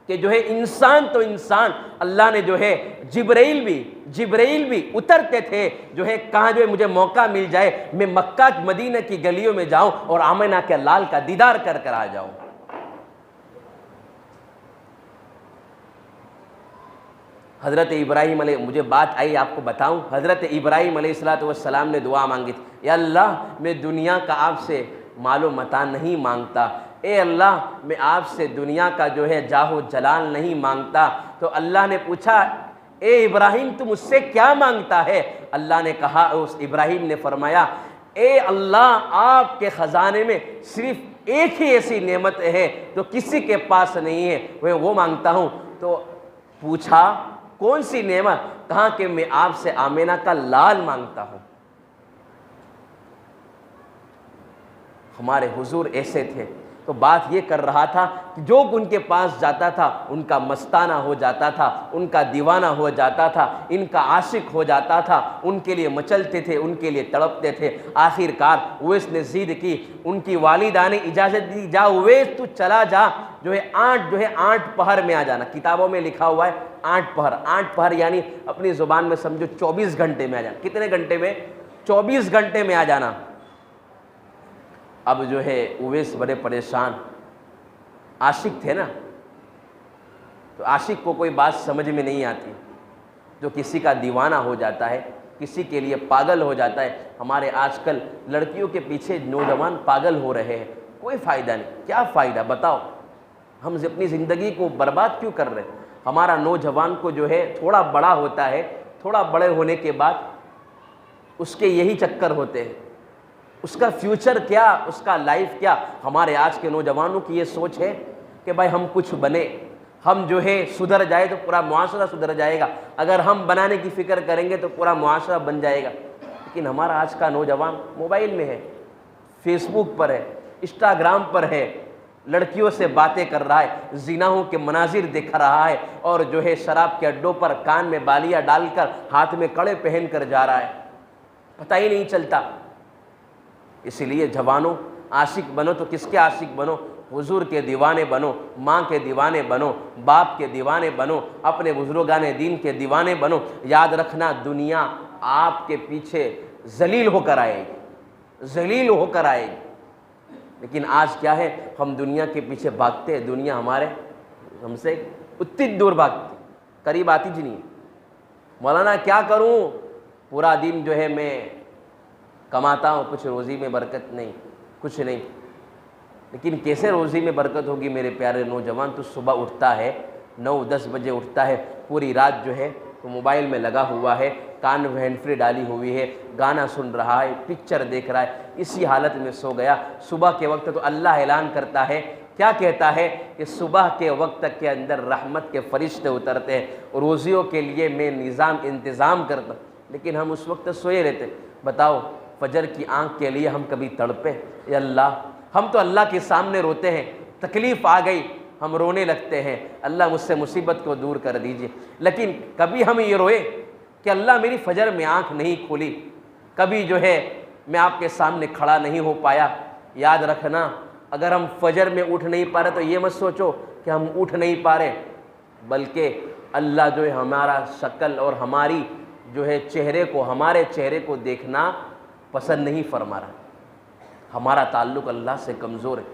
कि जो है इंसान तो इंसान, अल्लाह ने जो है जिब्राइल भी उतरते थे, जो है कहाँ जो है मुझे मौका मिल जाए मैं मक्का मदीना की गलियों में जाऊं और आमिना के लाल का दीदार कर कर आ जाऊं। हज़रत इब्राहीम अलैहि, मुझे बात आई आपको बताऊं, हज़रत इब्राहीम अलैहिस्सलाम ने दुआ मांगी थी, या अल्लाह मैं दुनिया का आपसे मालो मता नहीं मांगता, ए अल्लाह मैं आपसे दुनिया का जो है जाहो जलाल नहीं मांगता। तो अल्लाह ने पूछा, ए इब्राहीम तुम मुझसे क्या मांगता है। अल्लाह ने कहा, उस इब्राहीम ने फरमाया, ए अल्लाह आपके ख़जाने में सिर्फ एक ही ऐसी नेमत है जो किसी के पास नहीं है, मैं वो मांगता हूँ। तो पूछा कौन सी नेमत, कहा कि मैं आपसे आमिना का लाल मांगता हूँ। हमारे हुजूर ऐसे थे। तो बात ये कर रहा था कि जो उनके पास जाता था उनका मस्ताना हो जाता था, उनका दीवाना हो जाता था, इनका आशिक हो जाता था, उनके लिए मचलते थे, उनके लिए तड़पते थे। आखिरकार उवैस ने जिद की, उनकी वालिदा ने इजाज़त दी, जा उवैस तू चला जा, जो है 8 पहर में आ जाना। किताबों में लिखा हुआ है 8 पहर यानी अपनी ज़ुबान में समझो 24 घंटे में आ जाना। कितने घंटे में? 24 घंटे में आ जाना। अब जो है उवैस बड़े परेशान, आशिक थे ना, तो आशिक को कोई बात समझ में नहीं आती। जो किसी का दीवाना हो जाता है, किसी के लिए पागल हो जाता है, हमारे आजकल लड़कियों के पीछे नौजवान पागल हो रहे हैं, कोई फ़ायदा नहीं। क्या फ़ायदा बताओ, हम अपनी ज़िंदगी को बर्बाद क्यों कर रहे हैं। हमारा नौजवान को जो है थोड़ा बड़ा होता है, थोड़ा बड़े होने के बाद उसके यही चक्कर होते हैं, उसका फ्यूचर क्या, उसका लाइफ क्या। हमारे आज के नौजवानों की ये सोच है कि भाई हम कुछ बने, हम जो है सुधर जाए तो पूरा मुआशरा सुधर जाएगा, अगर हम बनाने की फ़िक्र करेंगे तो पूरा मुआशरा बन जाएगा। लेकिन हमारा आज का नौजवान मोबाइल में है, फेसबुक पर है, इंस्टाग्राम पर है, लड़कियों से बातें कर रहा है, ज़िनाहों के मनाजिर दिखा रहा है, और जो है शराब के अड्डों पर कान में बालियाँ डालकर हाथ में कड़े पहन कर जा रहा है, पता ही नहीं चलता। इसलिए जवानों, आशिक बनो तो किसके आशिक बनो? हुजूर के दीवाने बनो, माँ के दीवाने बनो, बाप के दीवाने बनो, अपने बुजुर्गाने दीन के दीवाने बनो। याद रखना, दुनिया आपके पीछे जलील होकर आएगी, जलील होकर आएगी। लेकिन आज क्या है, हम दुनिया के पीछे भागते हैं, दुनिया हमसे उतनी दूर भागती, करीब आती जी नहीं। मौलाना क्या करूं, पूरा दिन जो है मैं कमाता हूं, कुछ रोज़ी में बरकत नहीं, कुछ नहीं। लेकिन कैसे रोज़ी में बरकत होगी मेरे प्यारे नौजवान? तो सुबह उठता है, 9-10 बजे उठता है, पूरी रात जो है तो मोबाइल में लगा हुआ है, कान में हैंड फ्री डाली हुई है, गाना सुन रहा है, पिक्चर देख रहा है, इसी हालत में सो गया। सुबह के वक्त तो अल्लाह ऐलान करता है, क्या कहता है कि सुबह के वक्त के अंदर रहमत के फरिश्ते उतरते हैं, रोज़ियों के लिए मैं इंतज़ाम करता। लेकिन हम उस वक्त सोए रहते। बताओ, फजर की आँख के लिए हम कभी तड़पे? या अल्लाह, हम तो अल्लाह के सामने रोते हैं, तकलीफ़ आ गई हम रोने लगते हैं, अल्लाह मुझसे मुसीबत को दूर कर दीजिए। लेकिन कभी हम ये रोए कि अल्लाह मेरी फजर में आँख नहीं खुली, कभी जो है मैं आपके सामने खड़ा नहीं हो पाया। याद रखना, अगर हम फजर में उठ नहीं पा रहे तो ये मत सोचो कि हम उठ नहीं पा रहे, बल्कि अल्लाह जो है हमारा शक्ल और हमारी जो है चेहरे को, हमारे चेहरे को देखना पसंद नहीं फरमा रहा। हमारा ताल्लुक़ अल्लाह से कमज़ोर है,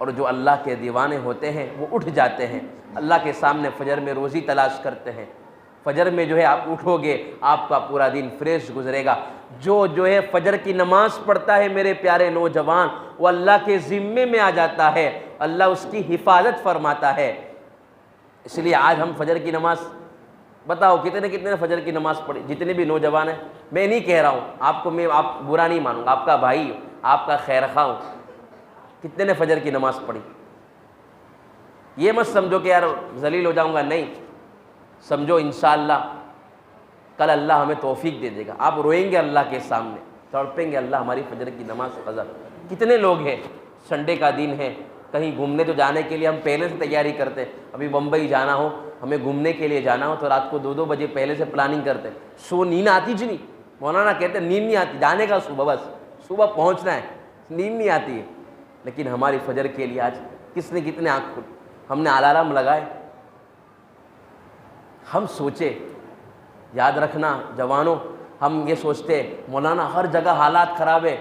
और जो अल्लाह के दीवाने होते हैं वो उठ जाते हैं, अल्लाह के सामने फ़जर में रोज़ी तलाश करते हैं। फ़जर में जो है आप उठोगे, आपका पूरा दिन फ्रेश गुजरेगा। जो है फ़जर की नमाज़ पढ़ता है मेरे प्यारे नौजवान, वो अल्लाह के ज़िम्मे में आ जाता है, अल्लाह उसकी हिफाजत फरमाता है। इसलिए आज हम फ़जर की नमाज़, बताओ कितने कितने फ़जर की नमाज़ पढ़ी? जितने भी नौजवान हैं, मैं नहीं कह रहा हूँ आपको, मैं आप बुरा नहीं मानूंगा, आपका भाई, आपका खैरखा हूँ, कितने ने फ़जर की नमाज़ पढ़ी? ये मत समझो कि यार जलील हो जाऊंगा, नहीं, समझो इंशाअल्लाह कल अल्लाह हमें तौफीक दे देगा। आप रोएंगे अल्लाह के सामने, तड़पेंगे, अल्लाह हमारी फ़जर की नमाज़ क़ज़ा। कितने लोग हैं, संडे का दिन है, कहीं घूमने तो जाने के लिए हम पहले से तैयारी करते हैं। अभी बम्बई जाना हो, हमें घूमने के लिए जाना हो तो रात को 2-2 बजे पहले से प्लानिंग करते हैं। सो नींद आती जी नहीं, मौलाना कहते नींद नहीं आती, जाने का सुबह, बस सुबह पहुँचना है, नींद नहीं आती है। लेकिन हमारी फ़जर के लिए आज किसने कितने आँख खुली, हमने अलार्म लगाए, हम सोचे। याद रखना जवानों, हम ये सोचते मौलाना हर जगह हालात ख़राब है,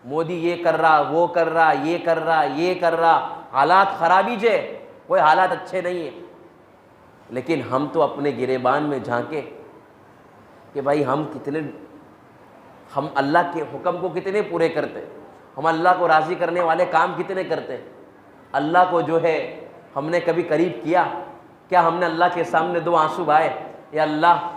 मोदी ये कर रहा, वो कर रहा, ये कर रहा, ये कर रहा, हालात ख़राबी जे, कोई हालात अच्छे नहीं है। लेकिन हम तो अपने गिरेबान में झांके कि भाई हम अल्लाह के हुक्म को कितने पूरे करते, हम अल्लाह को राज़ी करने वाले काम कितने करते। अल्लाह को जो है हमने कभी करीब किया? क्या हमने अल्लाह के सामने 2 आंसू बहाए, या अल्लाह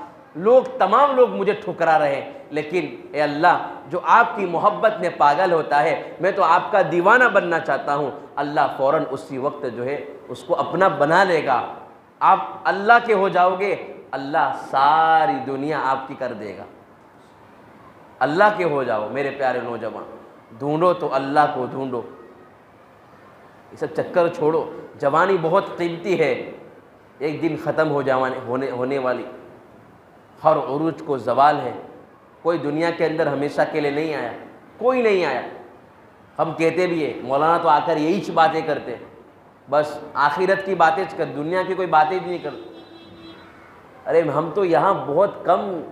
तमाम लोग मुझे ठुकरा रहे हैं, लेकिन ए अल्लाह, जो आपकी मोहब्बत में पागल होता है, मैं तो आपका दीवाना बनना चाहता हूँ, अल्लाह फ़ौरन उसी वक्त जो है उसको अपना बना लेगा। आप अल्लाह के हो जाओगे, अल्लाह सारी दुनिया आपकी कर देगा। अल्लाह के हो जाओ मेरे प्यारे नौजवान, ढूंढो तो अल्लाह को ढूंढो, ये सब चक्कर छोड़ो। जवानी बहुत कीमती है, एक दिन ख़त्म होने वाली, हर उरूज को ज़वाल है। कोई दुनिया के अंदर हमेशा के लिए नहीं आया, कोई नहीं आया। हम कहते भी है, मौलाना तो आकर यही बातें करते, बस आखिरत की बातें कर, दुनिया की कोई बातें नहीं करते। अरे हम तो यहाँ बहुत कम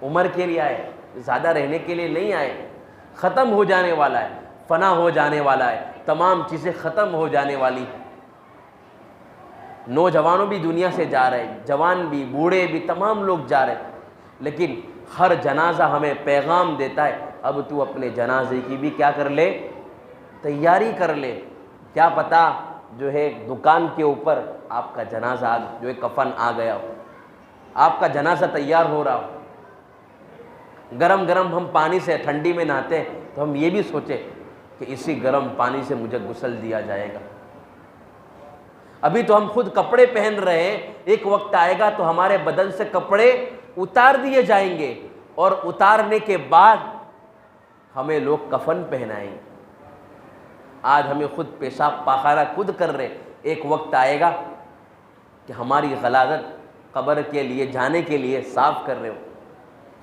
उम्र के लिए आए, ज़्यादा रहने के लिए नहीं आए। ख़त्म हो जाने वाला है, फ़ना हो जाने वाला है, तमाम चीज़ें ख़त्म हो जाने वाली। नौजवानों भी दुनिया से जा रहे हैं, जवान भी, बूढ़े भी, तमाम लोग जा रहे हैं। लेकिन हर जनाजा हमें पैगाम देता है, अब तू अपने जनाजे की भी क्या कर ले, तैयारी कर ले। क्या पता जो है दुकान के ऊपर आपका जनाजा जो है कफन आ गया हो, आपका जनाजा तैयार हो रहा हो। गरम गरम हम पानी से ठंडी में नहाते हैं तो हम ये भी सोचे कि इसी गर्म पानी से मुझे गुस्ल दिया जाएगा। अभी तो हम खुद कपड़े पहन रहे हैं, एक वक्त आएगा तो हमारे बदन से कपड़े उतार दिए जाएंगे और उतारने के बाद हमें लोग कफन पहनाएंगे। आज हमें खुद पेशाब पाखाना खुद कर रहे, एक वक्त आएगा कि हमारी गलाजत कब्र के लिए जाने के लिए साफ़ कर रहे हो।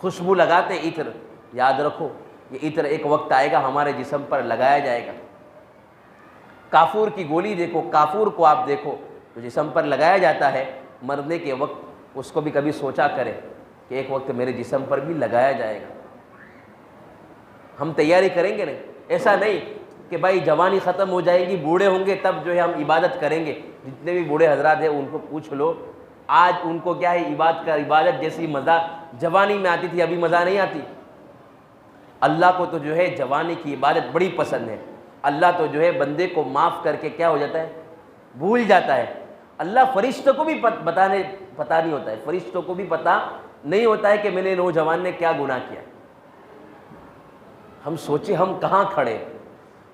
खुशबू लगाते इत्र, याद रखो ये इत्र एक वक्त आएगा हमारे जिस्म पर लगाया जाएगा। काफूर की गोली देखो, काफूर को आप देखो तो जिस्म पर लगाया जाता है, मरने के वक्त उसको भी कभी सोचा करें कि एक वक्त मेरे जिस्म पर भी लगाया जाएगा। हम तैयारी करेंगे नहीं, ऐसा नहीं कि भाई जवानी ख़त्म हो जाएगी, बूढ़े होंगे तब जो है हम इबादत करेंगे। जितने भी बूढ़े हजरात हैं उनको पूछ लो, आज उनको क्या है इबादत जैसी मज़ा जवानी में आती थी, अभी मज़ा नहीं आती। अल्लाह को तो जो है जवानी की इबादत बड़ी पसंद है। अल्लाह तो जो है बंदे को माफ़ करके क्या हो जाता है, भूल जाता है। अल्लाह फरिश्तों को भी पता नहीं होता है, फरिश्तों को भी पता नहीं होता है कि मैंने नौजवान ने क्या गुनाह किया। हम सोचे हम कहाँ खड़े,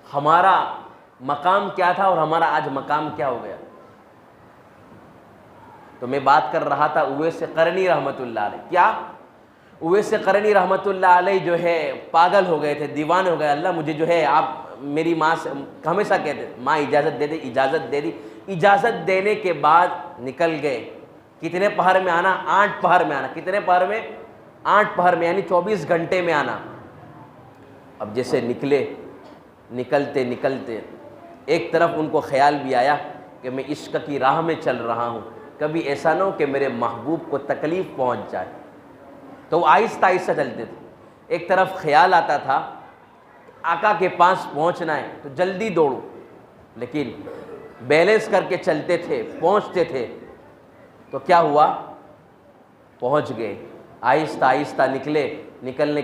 हमारा मकाम क्या था और हमारा आज मकाम क्या हो गया। तो मैं बात कर रहा था उवैस करनी रहमतुल्लाह अलैह। क्या उवैस करनी रहमतुल्लाह अलैह जो है पागल हो गए थे, दीवाने हो गए। अल्लाह मुझे जो है आप मेरी माँ से हमेशा कहते माँ इजाज़त दे दे, इजाज़त दे दी। इजाज़त देने के बाद निकल गए। कितने पहर में आना? 8 पहर में आना। कितने पहर में? 8 पहर में, यानी 24 घंटे में आना। अब जैसे निकलते निकलते एक तरफ उनको ख्याल भी आया कि मैं इश्क की राह में चल रहा हूँ, कभी ऐसा ना हो कि मेरे महबूब को तकलीफ़ पहुँच जाए। तो वो आहिस्ता आहिस्ता चलते थे। एक तरफ ख्याल आता था आका के पास पहुँचना है तो जल्दी दौड़ो, लेकिन बैलेंस करके चलते थे, पहुँचते थे। तो क्या हुआ, पहुँच गए। आहिस्ता आहिस्ता निकलने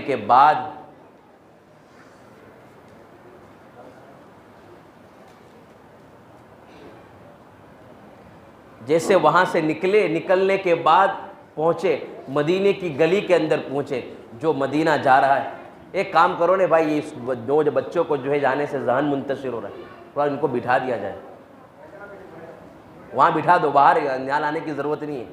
के बाद जैसे वहाँ से निकलने के बाद पहुँचे, मदीने की गली के अंदर पहुँचे। जो मदीना जा रहा है, एक काम करो ने भाई, इस दो बच्चों को जो है जाने से जहन मुंतशिर हो रहा है, थोड़ा इनको बिठा दिया जाए, वहाँ बिठा दो, बाहर यहाँ लाने की ज़रूरत नहीं है।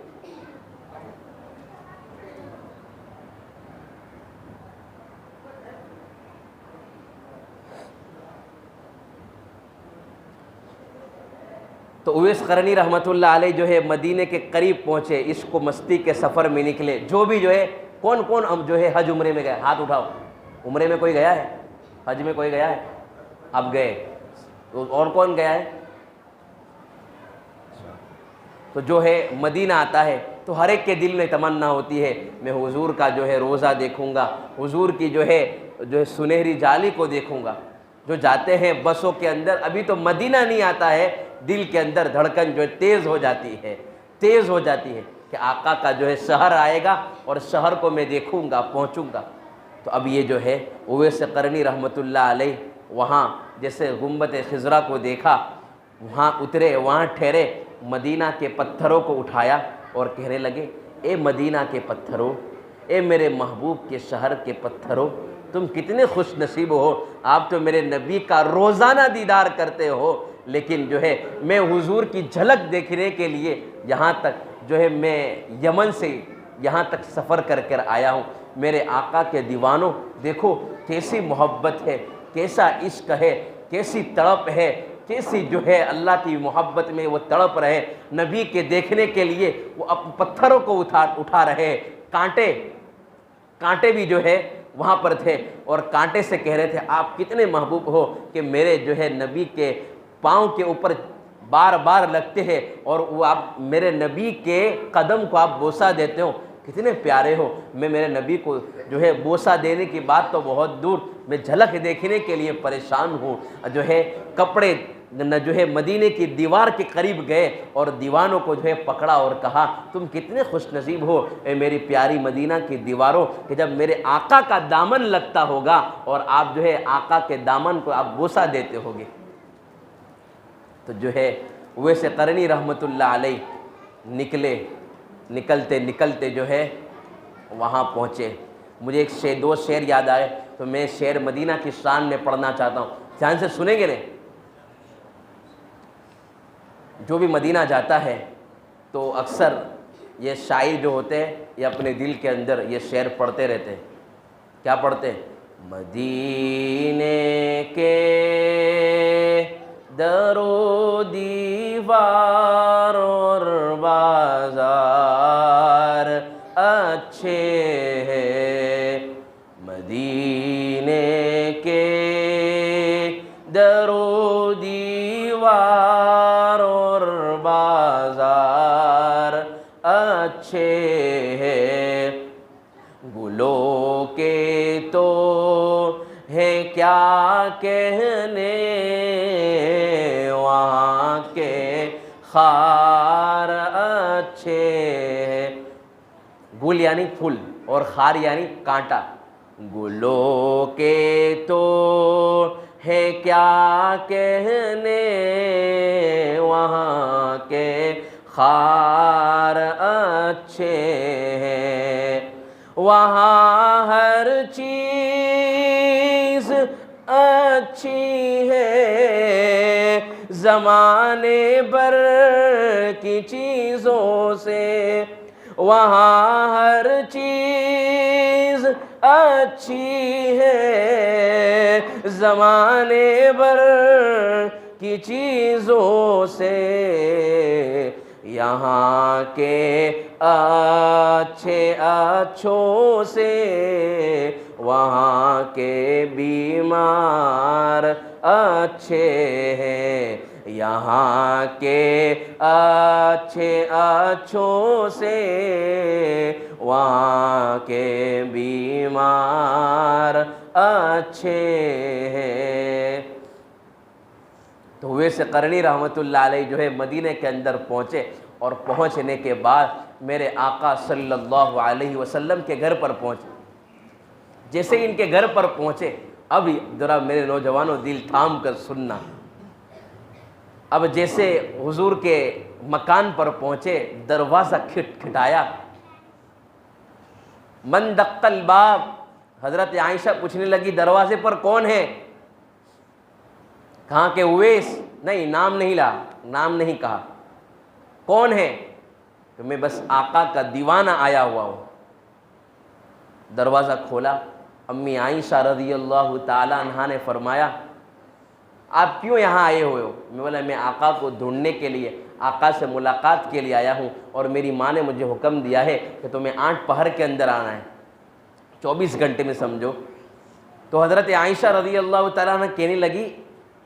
तो उवैस करनी रहमतुल्लाह अलैह जो है मदीने के करीब पहुँचे, इसको मस्ती के सफ़र में निकले। जो भी जो है कौन कौन अब जो है हज उम्रे में गए, हाथ उठाओ। उम्रे में कोई गया है? हज में कोई गया है? अब गए। तो और कौन गया है? तो जो है मदीना आता है तो हर एक के दिल में तमन्ना होती है मैं हुजूर का जो है रोज़ा देखूंगा, हुजूर की जो है सुनहरी जाली को देखूंगा। जो जाते हैं बसों के अंदर, अभी तो मदीना नहीं आता है, दिल के अंदर धड़कन जो है तेज़ हो जाती है कि आका का जो है शहर आएगा और शहर को मैं देखूंगा, पहुंचूंगा। तो अब ये जो है उवैस करनी रहमतुल्लाह अलैह वहाँ जैसे गुंबद खिज़रा को देखा, वहाँ उतरे, वहाँ ठहरे, मदीना के पत्थरों को उठाया और कहने लगे, ए मदीना के पत्थरों, ए मेरे महबूब के शहर के पत्थरों, तुम कितने खुश नसीब हो। आप तो मेरे नबी का रोज़ाना दीदार करते हो, लेकिन जो है मैं हुजूर की झलक देखने के लिए यहाँ तक जो है मैं यमन से यहाँ तक सफ़र कर कर आया हूँ। मेरे आका के दीवानों, देखो कैसी मोहब्बत है, कैसा इश्क है, कैसी तड़प है, कैसी जो है अल्लाह की मोहब्बत में वो तड़प रहे। नबी के देखने के लिए वो अब पत्थरों को उठा रहे। कांटे भी जो है वहाँ पर थे और कांटे से कह रहे थे आप कितने महबूब हो कि मेरे जो है नबी के पाँव के ऊपर बार बार लगते हैं और वो आप मेरे नबी के कदम को आप बोसा देते हो, कितने प्यारे हो। मैं मेरे नबी को जो है बोसा देने की बात तो बहुत दूर, मैं झलक देखने के लिए परेशान हूँ। जो है कपड़े न जो है मदीने की दीवार के करीब गए और दीवानों को जो है पकड़ा और कहा तुम कितने खुश नसीब हो ए मेरी प्यारी मदीना की दीवारों कि जब मेरे आका का दामन लगता होगा और आप जो है आका के दामन को आप बोसा देते होगे। तो जो है उवैस करनी रहमतुल्लाह अलैह निकलते जो है वहाँ पहुँचे। मुझे एक दो शेर याद आए तो मैं शेर मदीना की शान में पढ़ना चाहता हूँ, ध्यान से सुनेंगे ने। जो भी मदीना जाता है तो अक्सर ये शायर जो होते हैं ये अपने दिल के अंदर ये शेर पढ़ते रहते हैं। क्या पढ़ते हैं? मदीने के दरो दीवार और बाजार अच्छे हैं, मदीने के दरो दीवार और बाजार अच्छे हैं, गुलों के तो है क्या कहने, वहाँ के खार अच्छे हैं। गुल यानी फूल और खार यानी कांटा। गुलों के तो है क्या कहने, वहाँ के खार अच्छे हैं, वहाँ हर चीज़ अच्छी है, ज़माने भर की चीज़ों से, वहाँ हर चीज़ अच्छी है, ज़माने भर की चीज़ों से, यहाँ के अच्छे अच्छों से, वहाँ के बीमार अच्छे हैं, यहाँ के अच्छे अच्छों से, वहाँ के बीमार अच्छे हैं। तो वैसे करनी रहमतुल्लाह अलैह जो है मदीने के अंदर पहुँचे और पहुँचने के बाद मेरे आका सल्लल्लाहु अलैहि वसल्लम के घर पर पहुँचे। जैसे इनके घर पर पहुँचे, अब ज़रा मेरे नौजवानों दिल थाम कर सुनना, अब जैसे हुजूर के मकान पर पहुँचे, दरवाज़ा खिटखिटाया, मन दक्कल बाब, हज़रत आयशा पूछने लगी दरवाजे पर कौन है? कहाँ के उवैस? नहीं, नाम नहीं ला, नाम नहीं कहा, कौन है? तो मैं बस आका का दीवाना आया हुआ हूँ। दरवाज़ा खोला, अम्मी आयशा रज़ियल्लाहु ताला अन्हा ने फरमाया आप क्यों यहाँ आए हुए हो? मैं बोला मैं आका को ढूंढने के लिए, आका से मुलाकात के लिए आया हूँ और मेरी माँ ने मुझे हुक्म दिया है कि तुम्हें 8 पहर के अंदर आना है, 24 घंटे में समझो। तो हज़रत आयशा रज़ियल्लाहु ताला अन्हा कहने लगी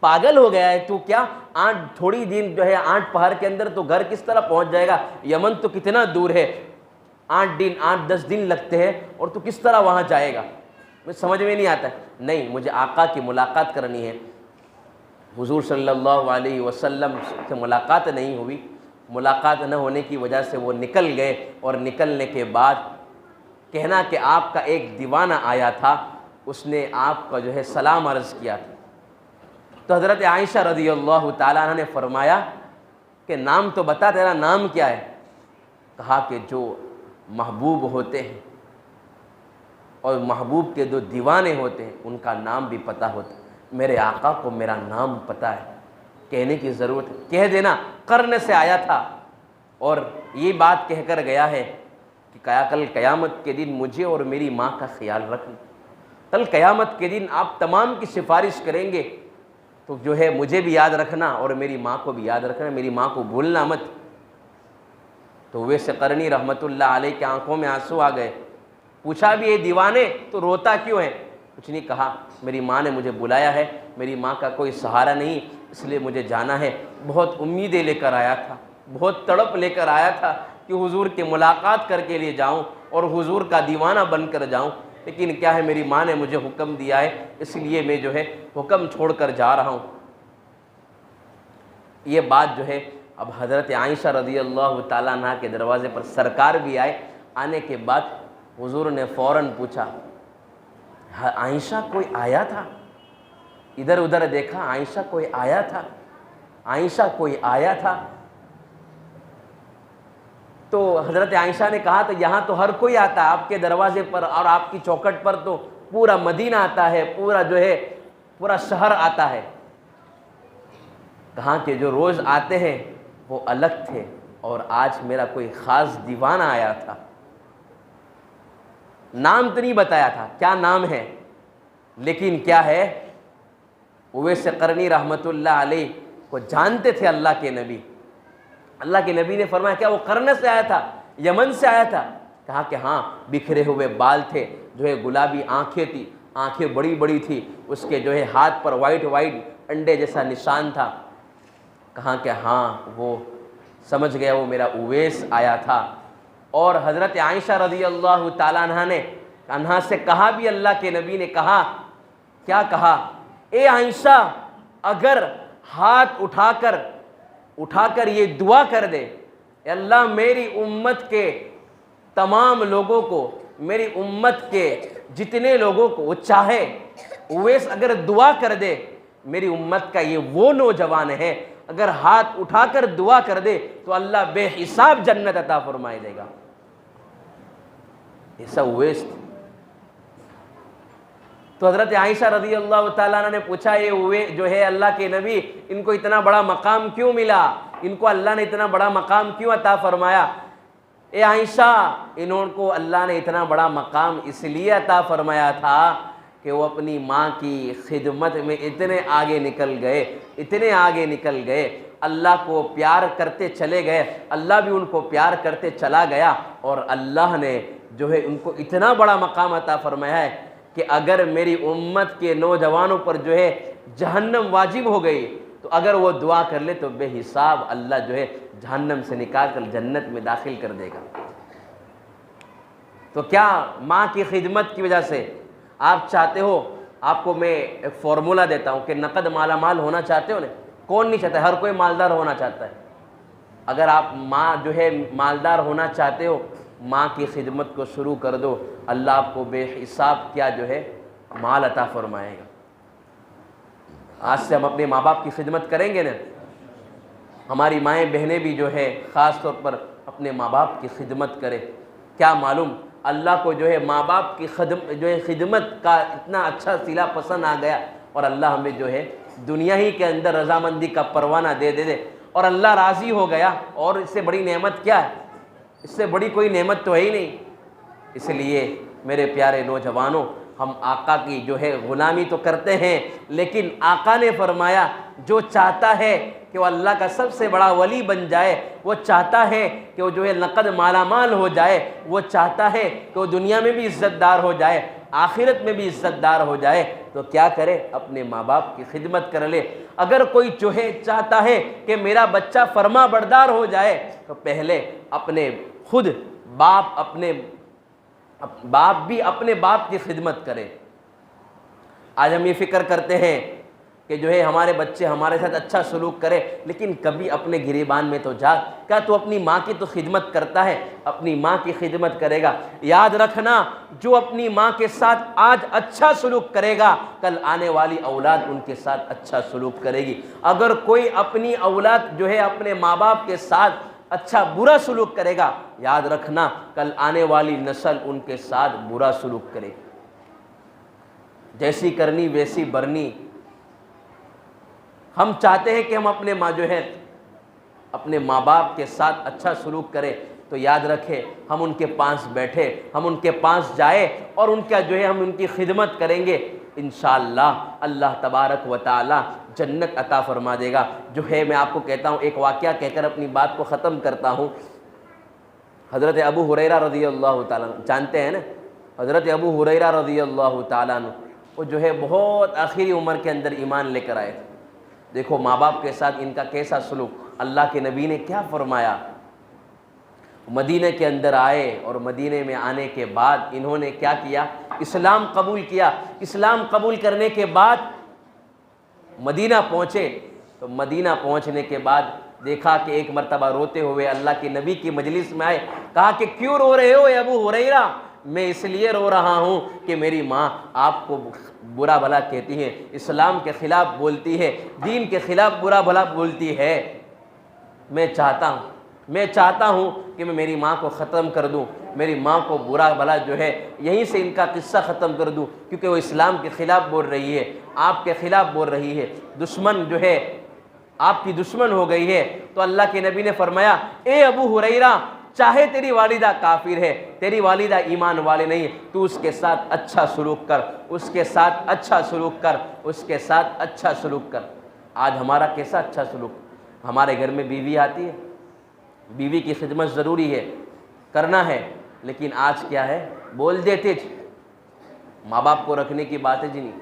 पागल हो गया है तू क्या? 8 थोड़ी दिन जो है 8 पहर के अंदर तो घर किस तरह पहुँच जाएगा? यमन तो कितना दूर है, 8-10 दिन लगते हैं और तू किस तरह वहाँ जाएगा? मुझे समझ में नहीं आता। नहीं, मुझे आका की मुलाकात करनी है। हुजूर सल्लल्लाहु अलैहि वसल्लम से मुलाकात नहीं हुई। मुलाकात न होने की वजह से वो निकल गए और निकलने के बाद कहना कि आपका एक दीवाना आया था, उसने आपका जो है सलाम अर्ज़ किया था। तो हज़रत आयशा रज़ियल्लाहु ताला अन्हा ने फरमाया कि नाम तो बता, तेरा नाम क्या है? कहा कि जो महबूब होते हैं और महबूब के जो दीवाने होते हैं उनका नाम भी पता होता है। मेरे आका को मेरा नाम पता है, कहने की ज़रूरत है, कह देना। करने से आया था और ये बात कहकर गया है कि कल क़यामत के दिन मुझे और मेरी माँ का ख्याल रखना। कल क़यामत के दिन आप तमाम की सिफारिश करेंगे तो जो है मुझे भी याद रखना और मेरी माँ को भी याद रखना, मेरी माँ को भूलना मत। तो वैसे करनी रहमतुल्लाह अलैह की आंखों में आंसू आ गए। पूछा भी ये दीवाने तो रोता क्यों है? कुछ नहीं कहा, मेरी माँ ने मुझे बुलाया है, मेरी माँ का कोई सहारा नहीं, इसलिए मुझे जाना है। बहुत उम्मीदें लेकर आया था, बहुत तड़प लेकर आया था कि हुजूर की मुलाकात करके लिए जाऊं और हुजूर का दीवाना बनकर जाऊं, लेकिन क्या है मेरी माँ ने मुझे हुक्म दिया है, इसलिए मैं जो है हुक्म छोड़कर जा रहा हूँ। ये बात जो है अब हज़रत आयशा रज़ियल्लाहु ताला अन्हा के दरवाज़े पर सरकार भी आए। आने के बाद हुजूर ने फ़ौरन पूछा आयशा कोई आया था? इधर उधर देखा, आयशा कोई आया था? आयशा कोई आया था? तो हज़रत आयशा ने कहा तो यहाँ तो हर कोई आता है आपके दरवाज़े पर, और आपकी चौखट पर तो पूरा मदीना आता है, पूरा जो है पूरा शहर आता है। कहाँ के जो रोज़ आते हैं वो अलग थे और आज मेरा कोई ख़ास दीवाना आया था। नाम तो नहीं बताया था क्या नाम है, लेकिन क्या है, उवैस करनी रहमतुल्लाह अलैह को जानते थे अल्लाह के नबी। अल्लाह के नबी ने फरमाया क्या वो करन से आया था, यमन से आया था? कहा कि हाँ, बिखरे हुए बाल थे, जो है गुलाबी आंखें थी, आंखें बड़ी बड़ी थी, उसके जो है हाथ पर वाइट वाइट अंडे जैसा निशान था। कहा कि हाँ, वो समझ गया वो मेरा उवैस आया था। और हज़रत आयशा रज़ी अल्लाह ताला अन्हा से कहा भी, अल्लाह के नबी ने कहा, क्या कहा, ए आयशा, अगर हाथ उठाकर ये दुआ कर दे, अल्लाह मेरी उम्मत के तमाम लोगों को, मेरी उम्मत के जितने लोगों को वो चाहे, उवैस अगर दुआ कर दे, मेरी उम्मत का ये वो नौजवान है, अगर हाथ उठाकर दुआ कर दे तो अल्लाह बेहिसाब जन्नत अता फरमाए देगा। ऐसा उवैस। तो हज़रत आयशा रज़ी अल्लाह ताला अन्हा ने पूछा, ये उवैस जो है अल्लाह के नबी, इनको इतना बड़ा मकाम क्यों मिला, इनको अल्लाह ने इतना बड़ा मकाम क्यों अता फरमाया? ए आयशा, इनको अल्लाह ने इतना बड़ा मकाम इसलिए अता फरमाया था कि वो अपनी माँ की खिदमत में इतने आगे निकल गए, अल्लाह को प्यार करते चले गए, अल्लाह भी उनको प्यार करते चला गया, और अल्लाह ने जो है उनको इतना बड़ा मकाम अता फरमाया है कि अगर मेरी उम्मत के नौजवानों पर जो है जहन्नम वाजिब हो गई, तो अगर वो दुआ कर ले तो बेहिसाब अल्लाह जो है जहन्नम से निकाल कर जन्नत में दाखिल कर देगा। तो क्या माँ की खिदमत की वजह से आप चाहते हो, आपको मैं एक फॉर्मूला देता हूँ कि नकद माला माल होना चाहते हो ना, कौन नहीं चाहता, हर कोई मालदार होना चाहता है। अगर आप माँ जो है मालदार होना चाहते हो, माँ की खिदमत को शुरू कर दो, अल्लाह आपको बेहिसाब क्या जो है माल अता फरमाएगा। आज से हम अपने माँ बाप की खिदमत करेंगे ना, हमारी माएँ बहनें भी जो है ख़ास तौर पर अपने माँ बाप की खिदमत करें। क्या मालूम अल्लाह को जो है माँ बाप की खिदमत का इतना अच्छा सिला पसंद आ गया, और अल्लाह हमें जो है दुनिया ही के अंदर रज़ामंदी का परवाना दे और अल्लाह राज़ी हो गया। और इससे बड़ी नेमत क्या है, इससे बड़ी कोई नेमत तो है ही नहीं। इसलिए मेरे प्यारे नौजवानों, हम आका की जो है ग़ुलामी तो करते हैं, लेकिन आका ने फरमाया जो चाहता है कि वो अल्लाह का सबसे बड़ा वली बन जाए, वो चाहता है कि वो जो है नकद मालामाल हो जाए, वो चाहता है कि वो दुनिया में भी इज़्ज़तदार हो जाए, आखिरत में भी इज़्ज़तदार हो जाए, तो क्या करे, अपने माँ बाप की खिदमत कर ले। अगर कोई जो है चाहता है कि मेरा बच्चा फरमा बरदार हो जाए, तो पहले अपने खुद बाप भी अपने बाप की खिदमत करे। आज हम ये फ़िक्र करते हैं कि जो है हमारे बच्चे हमारे साथ अच्छा सलूक करे, लेकिन कभी अपने गिरेबान में तो जा, क्या तू अपनी माँ की तो खिदमत करता है? अपनी माँ की खिदमत करेगा। याद रखना, जो अपनी माँ के साथ आज अच्छा सलूक करेगा, कल आने वाली औलाद उनके साथ अच्छा सलूक करेगी। अगर कोई अपनी औलाद जो है अपने माँ बाप के साथ अच्छा बुरा सलूक करेगा, याद रखना कल आने वाली नस्ल उनके साथ बुरा सलूक करेगी। जैसी करनी वैसी बरनी। हम चाहते हैं कि हम अपने माँ जो है अपने माँ बाप के साथ अच्छा सलूक करें, तो याद रखें हम उनके पास बैठे, हम उनके पास जाए और उनका जो है हम उनकी खिदमत करेंगे, इंशाअल्लाह अल्लाह तबारक व तआला जन्नत अता फरमा देगा। जो है मैं आपको कहता हूँ, एक वाक़या कहकर अपनी बात को ख़त्म करता हूँ। हज़रत अबू हुरैरा रज़ी अल्लाह ताला, जानते हैं ना, हज़रत अबू हुरैरा रज़ी अल्लाह ताला वो जो है बहुत आखिरी उम्र के अंदर ईमान लेकर आए थे। देखो माँ बाप के साथ इनका कैसा सलूक, अल्लाह के नबी ने क्या फरमाया। मदीने के अंदर आए और मदीने में आने के बाद इन्होंने क्या किया, इस्लाम कबूल किया। इस्लाम कबूल करने के बाद मदीना पहुँचे, तो मदीना पहुँचने के बाद देखा कि एक मरतबा रोते हुए अल्लाह के नबी की मजलिस में आए। कहा कि क्यों रो रहे हो अबू हुरैरा? मैं इसलिए रो रहा हूँ कि मेरी माँ आपको बुरा भला कहती है, इस्लाम के ख़िलाफ़ बोलती है, दीन के ख़िलाफ़ बुरा भला बोलती है। मैं चाहता हूँ कि मैं मेरी माँ को ख़त्म कर दूँ, मेरी माँ को बुरा भला जो है यहीं से इनका किस्सा ख़त्म कर दूँ, क्योंकि वो इस्लाम के ख़िलाफ़ बोल रही है, आपके ख़िलाफ़ बोल रही है। दुश्मन जो है आपकी दुश्मन हो गई है, तो अल्लाह के नबी ने फरमाया, ए अबू हुरैरा, चाहे तेरी वालिदा काफिर है, तेरी वालिदा ईमान वाले नहीं, तू उसके साथ अच्छा सलूक कर, उसके साथ अच्छा सलूक कर, उसके साथ अच्छा सलूक कर। आज हमारा कैसा अच्छा सलूक? हमारे घर में बीवी आती है, बीवी की खिदमत ज़रूरी है, करना है, लेकिन आज क्या है, बोल देते माँ बाप को रखने की बात है जी नहीं,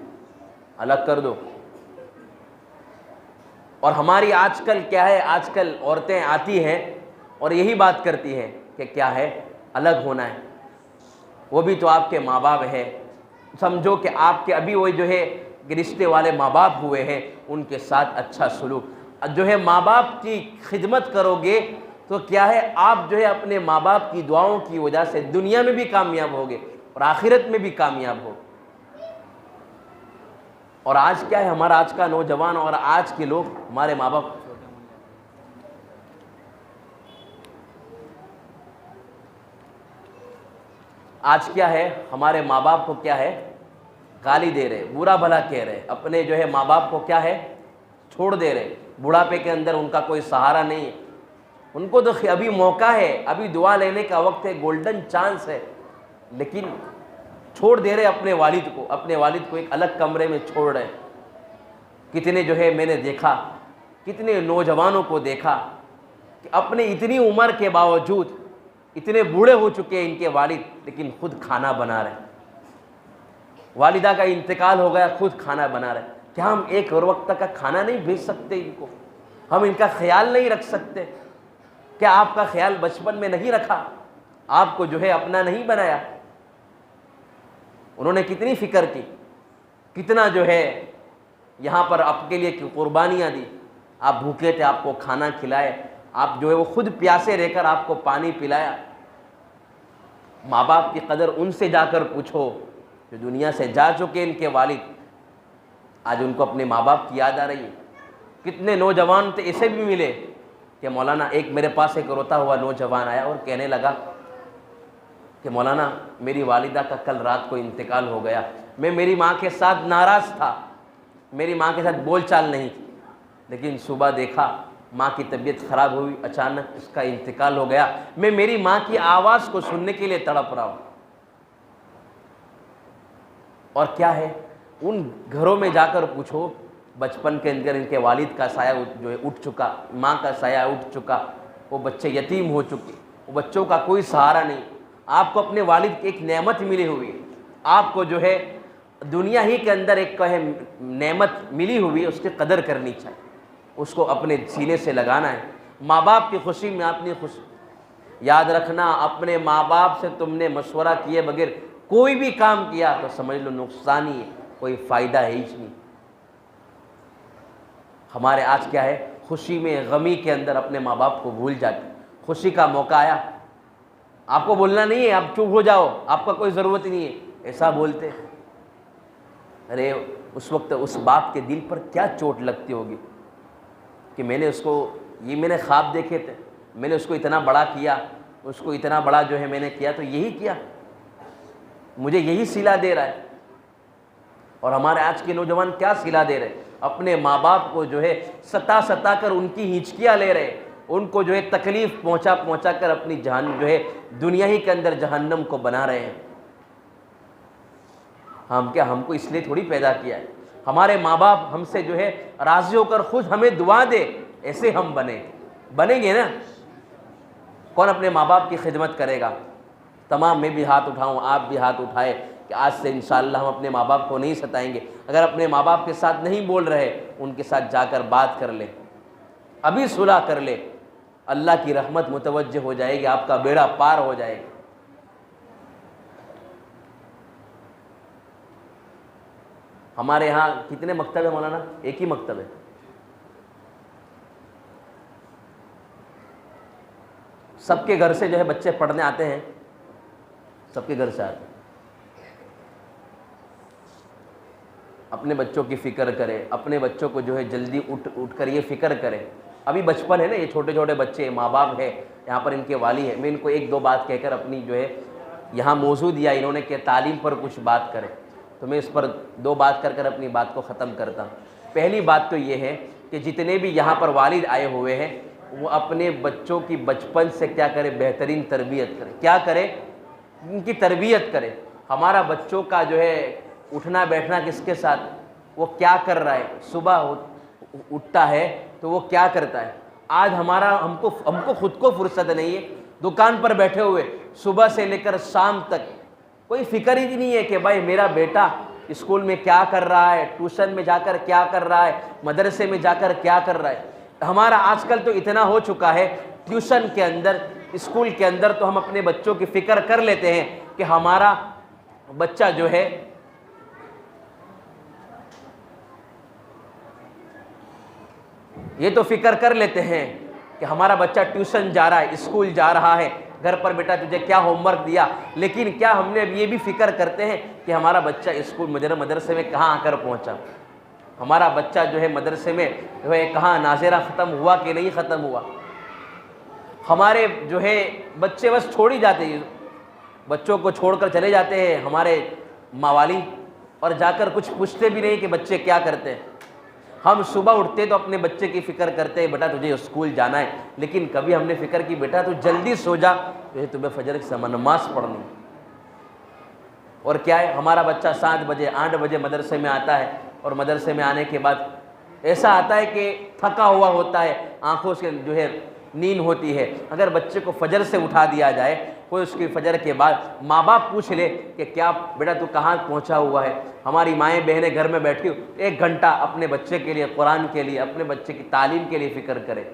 अलग कर दो। और हमारी आजकल क्या है, आजकल औरतें आती हैं और यही बात करती हैं कि क्या है, अलग होना है। वो भी तो आपके माँ बाप है, समझो कि आपके अभी वो जो है रिश्ते वाले माँ बाप हुए हैं, उनके साथ अच्छा सलूक जो है, माँ बाप की खिदमत करोगे तो क्या है, आप जो है अपने माँ बाप की दुआओं की वजह से दुनिया में भी कामयाब होगे और आखिरत में भी कामयाब हो। और आज क्या है, हमारा आज का नौजवान और आज के लोग, हमारे माँ बाप आज क्या है, हमारे माँ बाप को क्या है, गाली दे रहे, बुरा भला कह रहे, अपने जो है माँ बाप को क्या है, छोड़ दे रहे। बुढ़ापे के अंदर उनका कोई सहारा नहीं है, उनको तो अभी मौका है, अभी दुआ लेने का वक्त है, गोल्डन चांस है, लेकिन छोड़ दे रहे अपने वालिद को, अपने वालिद को एक अलग कमरे में छोड़ रहे। कितने जो है मैंने देखा, कितने नौजवानों को देखा कि अपने इतनी उम्र के बावजूद इतने बूढ़े हो चुके हैं इनके वालिद, लेकिन खुद खाना बना रहे। वालिदा का इंतकाल हो गया, खुद खाना बना रहे। क्या हम एक और वक्त का खाना नहीं भेज सकते इनको? हम इनका ख्याल नहीं रख सकते? क्या आपका ख्याल बचपन में नहीं रखा? आपको जो है अपना नहीं बनाया? उन्होंने कितनी फिक्र की, कितना जो है यहाँ पर आपके लिए कुर्बानियाँ दी। आप भूखे थे, आपको खाना खिलाए, आप जो है वो खुद प्यासे रहकर आपको पानी पिलाया। माँ बाप की कदर उनसे जाकर पूछो जो दुनिया से जा चुके इनके वालिद, आज उनको अपने माँ बाप की याद आ रही है। कितने नौजवान तो ऐसे भी मिले कि मौलाना, एक मेरे पास एक रोता हुआ नौजवान आया और कहने लगा कि मौलाना, मेरी वालिदा का कल रात को इंतकाल हो गया, मैं मेरी माँ के साथ नाराज़ था, मेरी माँ के साथ बोलचाल नहीं थी, लेकिन सुबह देखा माँ की तबीयत ख़राब हुई, अचानक इसका इंतकाल हो गया, मैं मेरी माँ की आवाज़ को सुनने के लिए तड़प रहा हूँ। और क्या है, उन घरों में जाकर पूछो, बचपन के अंदर इनके वालिद का साया जो है उठ चुका, माँ का साया उठ चुका, वो बच्चे यतीम हो चुके, वो बच्चों का कोई सहारा नहीं। आपको अपने वालिद की एक नेमत मिली हुई है, आपको जो है दुनिया ही के अंदर एक कहे नेमत मिली हुई है, उसकी कदर करनी चाहिए, उसको अपने सीने से लगाना है। माँ बाप की खुशी में अपनी खुशी याद रखना, अपने माँ बाप से तुमने मशवरा किए बगैर कोई भी काम किया तो समझ लो नुकसान ही है, कोई फ़ायदा है ही नहीं। हमारे आज क्या है, खुशी में गमी के अंदर अपने माँ बाप को भूल जाते। खुशी का मौका आया, आपको बोलना नहीं है, आप चुप हो जाओ, आपका कोई ज़रूरत नहीं है, ऐसा बोलते। अरे उस वक्त उस बाप के दिल पर क्या चोट लगती होगी कि मैंने उसको, ये मैंने ख्वाब देखे थे, मैंने उसको इतना बड़ा किया, उसको इतना बड़ा जो है मैंने किया, तो यही किया, मुझे यही सिला दे रहा है। और हमारे आज के नौजवान क्या सिला दे रहे हैं? अपने माँ बाप को जो है सता सता कर उनकी हिचकियाँ ले रहे, उनको जो है तकलीफ़ पहुँचा पहुँचा कर अपनी जहान जो है दुनिया ही के अंदर जहन्नम को बना रहे हैं। हम क्या, हमको इसलिए थोड़ी पैदा किया है, हमारे माँ बाप हमसे जो है राज़ी होकर खुद हमें दुआ दे, ऐसे हम बनेंगे ना। कौन अपने माँ बाप की खिदमत करेगा? तमाम, मैं भी हाथ उठाऊँ, आप भी हाथ उठाए कि आज से इंशाअल्लाह हम अपने माँ बाप को नहीं सताएंगे। अगर अपने माँ बाप के साथ नहीं बोल रहे, उनके साथ जाकर बात कर ले, अभी सुलह कर ले, अल्लाह की रहमत मुतवज्जह हो जाएगी, आपका बेड़ा पार हो जाएगा। हमारे यहाँ कितने मकतब है मौलाना? एक ही मकतब है। सबके घर से जो है बच्चे पढ़ने आते हैं, सबके घर से आते हैं। अपने बच्चों की फ़िक्र करें, अपने बच्चों को जो है जल्दी उठ कर ये फ़िक्र करें। अभी बचपन है ना, ये छोटे छोटे बच्चे, माँ बाप है, यहाँ पर इनके वाली है। मैं इनको एक दो बात कहकर अपनी जो है यहाँ मौजूद दिया इन्होंने कि तालीम पर कुछ बात करें, तो मैं इस पर दो बात कर कर अपनी बात को ख़त्म करता हूँ। पहली बात तो ये है कि जितने भी यहाँ पर वालिद आए हुए हैं वो अपने बच्चों की बचपन से क्या करें, बेहतरीन तरबियत करें। क्या करें? उनकी तरबियत करें। हमारा बच्चों का जो है उठना बैठना किसके साथ, वो क्या कर रहा है, सुबह उठता है तो वो क्या करता है। आज हमको खुद को फुर्सत नहीं है, दुकान पर बैठे हुए सुबह से लेकर शाम तक कोई फिक्र ही नहीं है कि भाई मेरा बेटा स्कूल में क्या कर रहा है, ट्यूशन में जाकर क्या कर रहा है, मदरसे में जाकर क्या कर रहा है। हमारा आजकल तो इतना हो चुका है, ट्यूशन के अंदर, स्कूल के अंदर तो हम अपने बच्चों की फिक्र कर लेते हैं कि हमारा बच्चा जो है ये तो फिक्र कर लेते हैं कि हमारा बच्चा ट्यूशन जा रहा है, स्कूल जा रहा है, घर पर बेटा तुझे क्या होमवर्क दिया। लेकिन क्या हमने अब ये भी फिक्र करते हैं कि हमारा बच्चा स्कूल मदरसे में कहाँ आकर पहुँचा, हमारा बच्चा जो है मदरसे में जो है कहाँ नाज़ेरा ख़त्म हुआ कि नहीं ख़त्म हुआ। हमारे जो है बच्चे बस छोड़ ही जाते हैं, बच्चों को छोड़कर चले जाते हैं हमारे मावाली, और जाकर कुछ पूछते भी नहीं कि बच्चे क्या करते हैं। हम सुबह उठते तो अपने बच्चे की फ़िक्र करते हैं, बेटा तुझे स्कूल जाना है, लेकिन कभी हमने फ़िक्र की बेटा तू जल्दी सो जा, जो है तुम्हें फजर की नमाज़ पढ़नी। और क्या है, हमारा बच्चा 7 बजे 8 बजे मदरसे में आता है, और मदरसे में आने के बाद ऐसा आता है कि थका हुआ होता है, आँखों से जो है नींद होती है। अगर बच्चे को फजर से उठा दिया जाए, कोई उसकी फजर के बाद माँ बाप पूछ ले कि क्या बेटा तू कहाँ पहुँचा हुआ है, हमारी माएँ बहनें घर में बैठी हो 1 घंटा अपने बच्चे के लिए, कुरान के लिए, अपने बच्चे की तालीम के लिए फ़िक्र करें।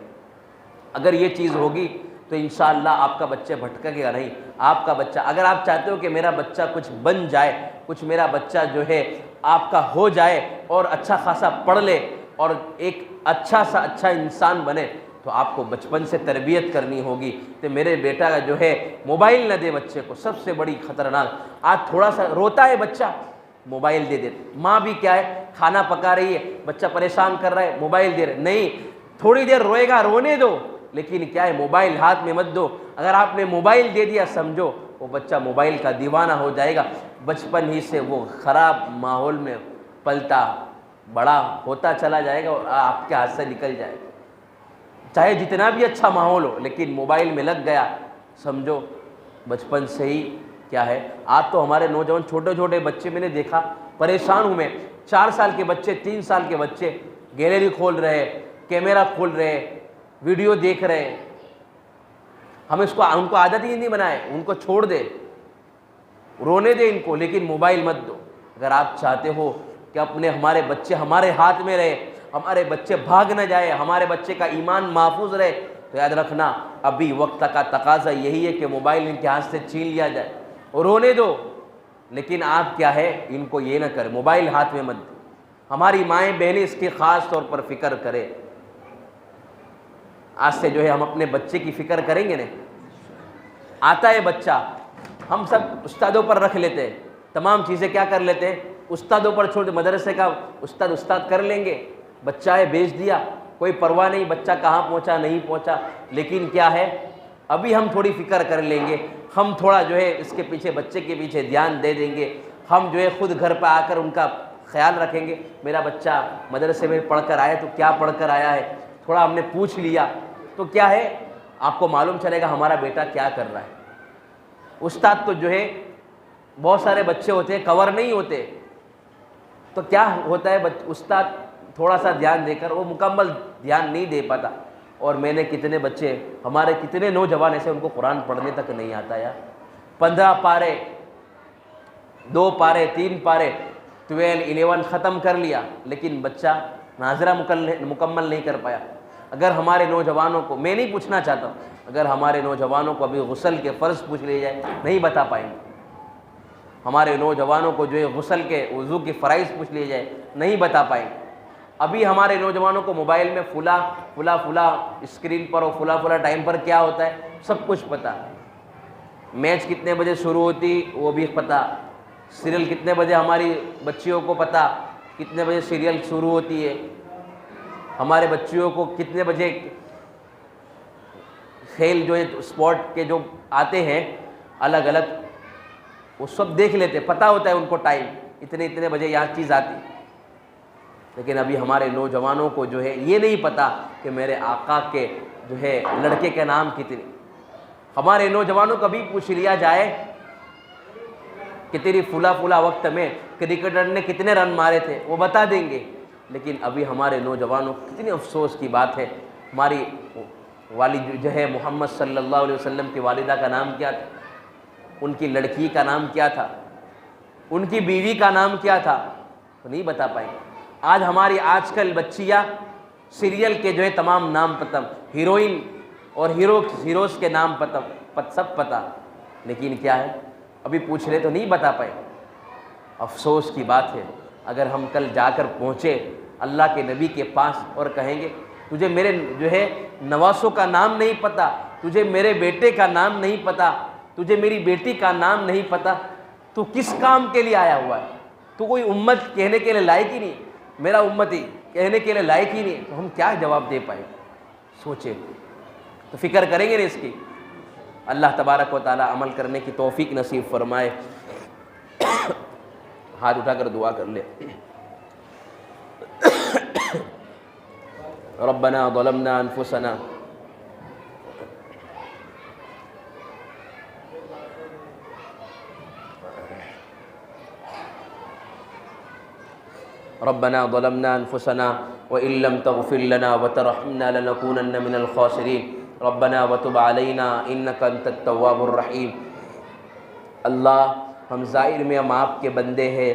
अगर ये चीज़ होगी तो इंशाअल्लाह आपका बच्चा भटकेगा नहीं। आपका बच्चा, अगर आप चाहते हो कि मेरा बच्चा कुछ बन जाए, कुछ मेरा बच्चा जो है आपका हो जाए और अच्छा खासा पढ़ ले और एक अच्छा सा अच्छा इंसान बने, तो आपको बचपन से तरबियत करनी होगी। तो मेरे बेटा का जो है मोबाइल न दे बच्चे को, सबसे बड़ी ख़तरनाक। आज थोड़ा सा रोता है बच्चा, मोबाइल दे दे। माँ भी क्या है, खाना पका रही है, बच्चा परेशान कर रहा है, मोबाइल दे रहे, नहीं थोड़ी देर रोएगा, रोने दो, लेकिन क्या है मोबाइल हाथ में मत दो। अगर आपने मोबाइल दे दिया समझो वो बच्चा मोबाइल का दीवाना हो जाएगा। बचपन ही से वो ख़राब माहौल में पलता बड़ा होता चला जाएगा और आपके हाथ से निकल जाएगा। चाहे जितना भी अच्छा माहौल हो, लेकिन मोबाइल में लग गया समझो बचपन से ही क्या है। आज तो हमारे नौजवान छोटे छोटे बच्चे, मैंने देखा, परेशान हूँ मैं। 4 साल के बच्चे, 3 साल के बच्चे गैलरी खोल रहे, कैमरा खोल रहे, वीडियो देख रहे। हम उनको आदत ही नहीं बनाए, उनको छोड़ दे, रोने दे इनको, लेकिन मोबाइल मत दो। अगर आप चाहते हो कि हमारे बच्चे हमारे हाथ में रहे, हमारे बच्चे भाग न जाए, हमारे बच्चे का ईमान महफूज रहे, तो याद रखना अभी वक्त का तकाजा यही है कि मोबाइल इनके हाथ से छीन लिया जाए और रोने दो। लेकिन आप क्या है, इनको ये ना करें, मोबाइल हाथ में मत दो। हमारी माएँ बहनें इसकी ख़ास तौर पर फ़िक्र करें। आज से जो है हम अपने बच्चे की फ़िक्र करेंगे ना। आता है बच्चा, हम सब उस्तादों पर रख लेते हैं, तमाम चीज़ें क्या कर लेते हैं, उस्तादों पर छोड़, मदरसे का उस्ताद कर लेंगे, बच्चा है भेज दिया, कोई परवाह नहीं बच्चा कहाँ पहुँचा नहीं पहुँचा। लेकिन क्या है, अभी हम थोड़ी फ़िक्र कर लेंगे, हम थोड़ा जो है इसके पीछे, बच्चे के पीछे ध्यान दे देंगे। हम जो है ख़ुद घर पर आकर उनका ख्याल रखेंगे। मेरा बच्चा मदरसे में पढ़कर आया तो क्या पढ़कर आया है, थोड़ा हमने पूछ लिया तो क्या है, आपको मालूम चलेगा हमारा बेटा क्या कर रहा है। उस्ताद तो जो है बहुत सारे बच्चे होते हैं, कवर नहीं होते, तो क्या होता है उस्ताद थोड़ा सा ध्यान देकर वो मुकम्मल ध्यान नहीं दे पाता। और मैंने कितने बच्चे, हमारे कितने नौजवान ऐसे उनको कुरान पढ़ने तक नहीं आता यार। 15 पारे, 2 पारे, 3 पारे, 12, 11 ख़त्म कर लिया, लेकिन बच्चा नाज़रा मुकम्मल नहीं कर पाया। अगर हमारे नौजवानों को, मैं नहीं पूछना चाहता, अगर हमारे नौजवानों को अभी गुस्ल के फ़र्ज़ पूछ लिए जाए नहीं बता पाएंगे। हमारे नौजवानों को जो है गुस्ल के वज़ू की फ़राइज़ पूछ लिए जाए नहीं बता पाएंगे। अभी हमारे नौजवानों को मोबाइल में फुला स्क्रीन पर और फुला टाइम पर क्या होता है सब कुछ पता। मैच कितने बजे शुरू होती वो भी पता, सीरियल कितने बजे, हमारी बच्चियों को पता कितने बजे सीरियल शुरू होती है, हमारे बच्चियों को कितने बजे खेल जो है स्पोर्ट के जो आते हैं अलग अलग, वो सब देख लेते, पता होता है उनको टाइम, इतने बजे यहाँ चीज़ आती। लेकिन अभी हमारे नौजवानों को जो है ये नहीं पता कि मेरे आका के जो है लड़के के नाम कितने। हमारे नौजवानों को भी पूछ लिया जाए कि तेरी फुला फुला वक्त में क्रिकेटर ने कितने रन मारे थे, वो बता देंगे। लेकिन अभी हमारे नौजवानों को कितनी अफसोस की बात है, हमारी वालिद जो है मोहम्मद सल्लल्लाहु अलैहि वसल्लम की वालिदा का नाम क्या था, उनकी लड़की का नाम क्या था, उनकी बीवी का नाम क्या था, तो नहीं बता पाएंगे। आज हमारी आजकल बच्चियाँ सीरियल के जो है तमाम नाम पता, हीरोइन और हीरोज़ के नाम सब पता, लेकिन क्या है अभी पूछ ले तो नहीं बता पाए। अफसोस की बात है, अगर हम कल जाकर पहुँचे अल्लाह के नबी के पास और कहेंगे तुझे मेरे जो है नवासों का नाम नहीं पता, तुझे मेरे बेटे का नाम नहीं पता, तुझे मेरी बेटी का नाम नहीं पता, तू किस काम के लिए आया हुआ है, तू कोई उम्मत कहने के लिए लायक ही नहीं, मेरा उम्मती कहने के लिए लायक ही नहीं, तो हम क्या जवाब दे पाए। सोचे तो फ़िक्र करेंगे ना इसकी। अल्लाह तबारक व तआला अमल करने की तौफीक नसीब फरमाए। हाथ उठाकर दुआ कर ले। रब्बना ज़लमना अनफुसना रब्बना ज़लमना अनफुसना व इल्लम तग़फिर लना व तरहमना लनकूनन्न मिनल ख़ासिरीन रब्बना व तुब अलैना इन्नका अंतत तव्वाबुर रहीम। अल्लाह, हम ज़ाहिर में हम आपके बंदे हैं,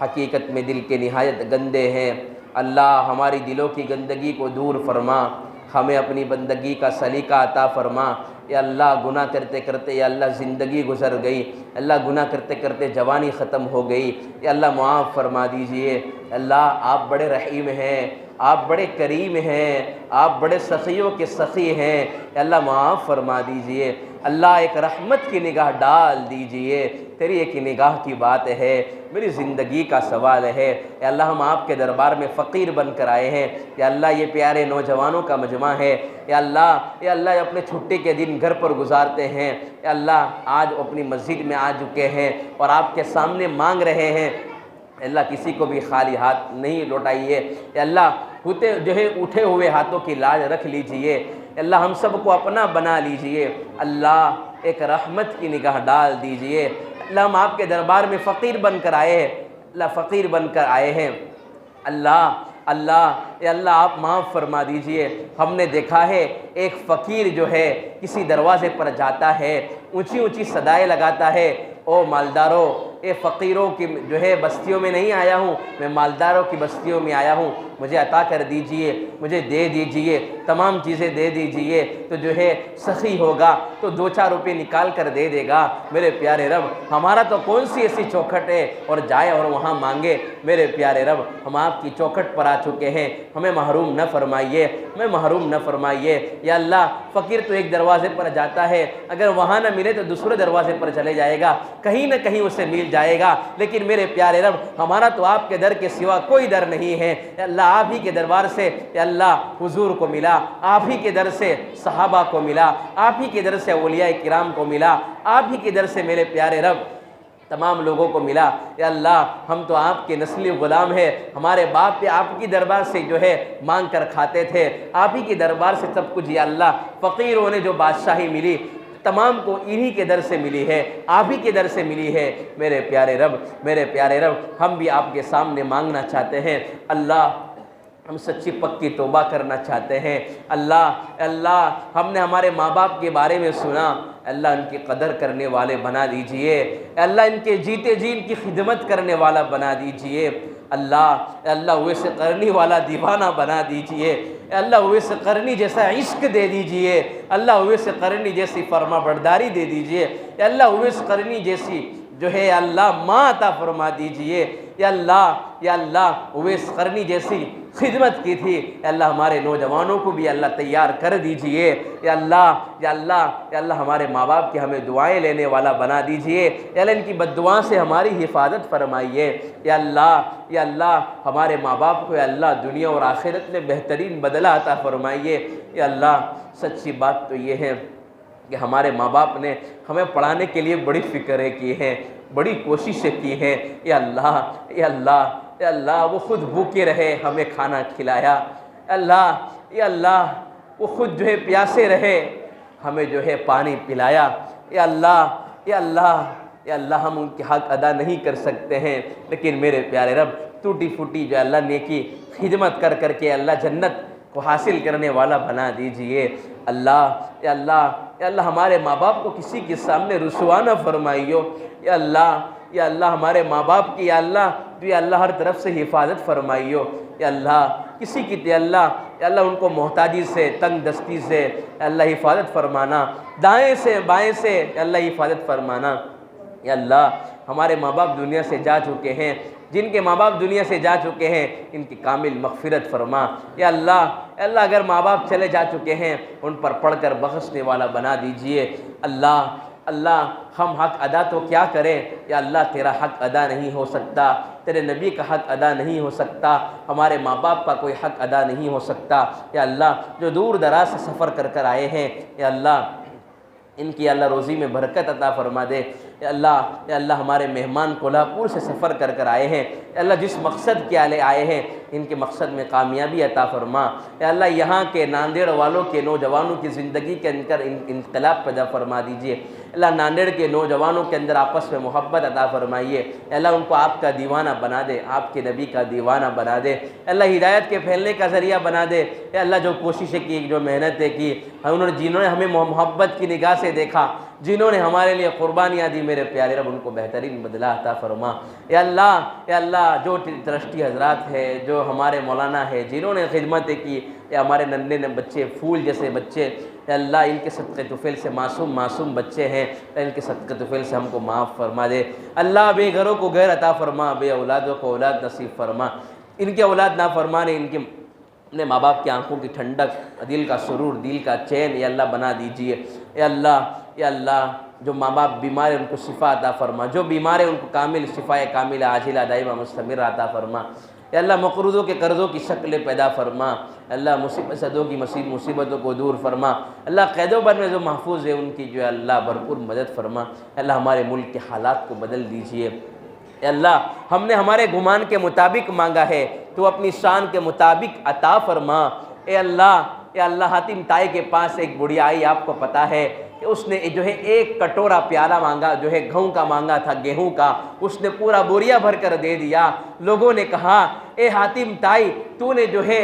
हकीकत में दिल के निहायत गंदे हैं। अल्लाह, हमारी दिलों की गंदगी को दूर फरमा, हमें अपनी बंदगी का सलीका अता फरमा। या अल्लाह, गुनाह करते करते या अल्लाह ज़िंदगी गुजर गई, अल्लाह गुनाह करते करते जवानी ख़त्म हो गई, या अल्लाह मुआफ़ फरमा दीजिए। अल्लाह, आप बड़े रहीम हैं, आप बड़े करीम हैं, आप बड़े सखियों के सखी हैं, अल्लाह माफ़ फरमा दीजिए। अल्लाह, एक रहमत की निगाह डाल दीजिए, तेरी एक निगाह की बात है, मेरी ज़िंदगी का सवाल है। या अल्लाह, हम आपके दरबार में फ़कीर बन कर आए हैं। या अल्लाह, ये प्यारे नौजवानों का मजमा है। या अल्लाह अपने छुट्टी के दिन घर पर गुजारते हैं। या अल्लाह, आज अपनी मस्जिद में आ चुके हैं और आपके सामने मांग रहे हैं। अल्लाह, किसी को भी खाली हाथ नहीं लौटाइए। अल्लाह, उठे हुए हाथों की लाज रख लीजिए। अल्लाह, हम सबको अपना बना लीजिए। अल्लाह, एक रहमत की निगाह डाल दीजिए। अल्लाह, हम आपके दरबार में फ़कीर बनकर आए हैं। अल्लाह, फ़कीर बनकर आए हैं। अल्लाह, आप माफ़ फरमा दीजिए। हमने देखा है एक फ़कीर जो है किसी दरवाज़े पर जाता है, ऊंची ऊंची सदाएं लगाता है, ओ मालदारों, ये फ़कीरों की जो है बस्तियों में नहीं आया हूँ, मैं मालदारों की बस्तियों में आया हूँ, मुझे अता कर दीजिए, मुझे दे दीजिए, तमाम चीज़ें दे दीजिए। तो जो है सखी होगा तो 2-4 रुपये निकाल कर दे देगा। मेरे प्यारे रब, हमारा तो कौन सी ऐसी चौखट है और जाए और वहाँ मांगे। मेरे प्यारे रब, हम आपकी चौखट पर आ चुके हैं, हमें महरूम न फरमाइए, हमें महरूम न फरमाइए। या अल्लाह, फ़कीर तो एक दरवाज़े पर जाता है, अगर वहाँ न मिले तो दूसरे दरवाज़े पर चले जाएगा, कहीं न कहीं उसे मिल जाएगा। लेकिन मेरे प्यारे रब, हमारा तो आपके दर के सिवा कोई दर नहीं है। अल्लाह, आप ही के दरबार से अल्लाह हुजूर को मिला, आप ही के दर से सहाबा को मिला, आप ही के दर से औलिया किराम को मिला, आप ही के दर से मेरे प्यारे रब तमाम लोगों को मिला। या अल्लाह, हम तो आपके नस्ली ग़ुलाम हैं, हमारे बाप पे आपकी दरबार से जो है मांग कर खाते थे, आप ही के दरबार से सब कुछ। या अल्लाह, फ़कीरों ने जो बादशाही मिली तमाम को इन्हीं के दर से मिली है, आप ही के दर से मिली है। मेरे प्यारे रब, हम भी आपके सामने मांगना चाहते हैं। अल्लाह, हम सच्ची पक्की तौबा करना चाहते हैं। अल्लाह, हमने हमारे माँ बाप के बारे में सुना, अल्लाह इनकी कदर करने वाले बना दीजिए। अल्लाह, इनके जीते जी इनकी खिदमत करने वाला बना दीजिए। अल्लाह वैसे करनी वाला दीवाना बना दीजिए। अल्लाह वैसे करनी जैसा इश्क दे दीजिए। अल्लाह वैसे करनी जैसी फरमा बरदारी दे दीजिए। अल्लाह वैसे करनी जैसी जो है अल्लाह माँ अता फरमा दीजिए। या अल्लाह उवैस करनी जैसी खिदमत की थी, अल्लाह हमारे नौजवानों को भी अल्लाह तैयार कर दीजिए। या अल्लाह हमारे माँ बाप की हमें दुआएं लेने वाला बना दीजिए। या अल्लाह, इनकी बद्दुआ से हमारी हिफाजत फरमाइए। या अल्लाह हमारे माँ बाप को अल्लाह दुनिया और आखिरत में बेहतरीन बदला अता फरमाइए। या अल्लाह, सच्ची बात तो ये है कि हमारे माँ बाप ने हमें पढ़ाने के लिए बड़ी फ़िक्रें की हैं, बड़ी कोशिशें की हैं। या अल्लाह या अल्लाह वो खुद भूखे रहे हमें खाना खिलाया, अल्लाह या अल्लाह वो खुद जो है प्यासे रहे हमें जो है पानी पिलाया, या अल्लाह या अल्लाह या अल्लाह हम उनके हक़ अदा नहीं कर सकते हैं, लेकिन मेरे प्यारे रब टूटी फूटी जो अल्लाह नेकी खिदमत कर करके अल्लाह जन्नत को हासिल करने वाला बना दीजिए। अल्लाह या अल्लाह या अल्लाह हमारे माँ बाप को किसी के सामने रुसवा न फरमाइयो, या अल्लाह हमारे माँ बाप की या अल्लाह हर तरफ से हिफाजत फरमाइयो, या अल्लाह किसी की या अल्लाह उनको मोहताजी से तंग दस्ती से अल्लाह हिफाजत फरमाना, दाएँ से बाएँ से अल्लाह हिफाजत फरमाना। या अल्लाह हमारे माँ बाप दुनिया से जा चुके हैं, जिनके माँ बाप दुनिया से जा चुके हैं इनकी कामिल मग़फ़िरत फरमा। या अल्लाह अगर माँ बाप चले जा चुके हैं उन पर पढ़कर बख्शने वाला बना दीजिए। अल्लाह हम हक़ अदा तो क्या करें, या अल्लाह तेरा हक़ अदा नहीं हो सकता, तेरे नबी का हक़ अदा नहीं हो सकता, हमारे माँ बाप का कोई हक़ अदा नहीं हो सकता। या अल्लाह जो दूर दराज से सफ़र कर कर आए हैं, या अल्लाह इनकी अल्लाह रोज़ी में बरकत अता फ़रमा दे। या अल्लाह हमारे मेहमान कोल्हापुर से सफ़र कर कर आए हैं, या अल्लाह जिस मकसद के लिए आए हैं इनके मकसद में कामयाबी अता फ़रमा। या अल्लाह यहाँ के नांदेड़ वालों के नौजवानों की ज़िंदगी के अंदर इनकलाब पैदा फ़रमा दीजिए। अल्लाह नांदेड़ के नौजवानों के अंदर आपस में मोहब्बत अता फ़रमाइए। अल्लाह उनको आपका दीवाना बना दे, आपके नबी का दीवाना बना दे। अल्लाह हिदायत के फैलने का ज़रिया बना दे। अल्लाह जो कोशिशें की, जो मेहनतें की, जिन्होंने हमें मोहब्बत की निगाह से देखा, जिन्होंने हमारे लिए क़ुरबानियाँ दी, मेरे प्यारे रब उनको बेहतरीन बदला अता फ़रमा। या अल्लाह जो ट्रस्टी हज़रात है, जो हमारे मौलाना है, जिन्होंने खिदमतें की, या हमारे नन्हे न बच्चे, फूल जैसे बच्चे, या अल्लाह इनके सदक़े तुफ़ैल से मासूम बच्चे हैं, इनके सदक़े तुफ़ैल से हमको माफ़ फरमा दे। अल्लाह बेघरों को घर अता फ़रमा, बे औलादों को औलाद नसीब फरमा। इनके औलाद ना फरमाने इनके अपने माँ बाप की आंखों की ठंडक, दिल का सुरूर, दिल का चैन या अल्लाह बना दीजिए। या अल्लाह जो माँ बाप बीमार है उनको शिफा अता फ़रमा, जो बीमार है उनको कामिल शिफा कामिल आजिला दाइमा मुस्तमिर अता फ़रमा। या अल्लाह मक़रूज़ों के कर्ज़ों की शक्ल पैदा फ़रमा। अल्लाह मुसीबतों की मुसीबतों को दूर फ़रमा। अल्लाह क़ैदों पर में जो महफूज है उनकी जो है अल्लाह भरपूर मदद फ़रमा। अल्लाह हमारे मुल्क के हालात को बदल दीजिए। अल्लाह हमने हमारे गुमान के मुताबिक मांगा है, तो अपनी शान के मुताबिक अता फ़रमा। ए अल्लाह हातिम ताई के पास एक बुढ़िया आई, आपको पता है कि उसने जो है एक कटोरा प्याला मांगा, जो है गेहूँ का मांगा था, गेहूँ का, उसने पूरा बोरिया भर कर दे दिया। लोगों ने कहा, ए हातिम ताई तूने जो है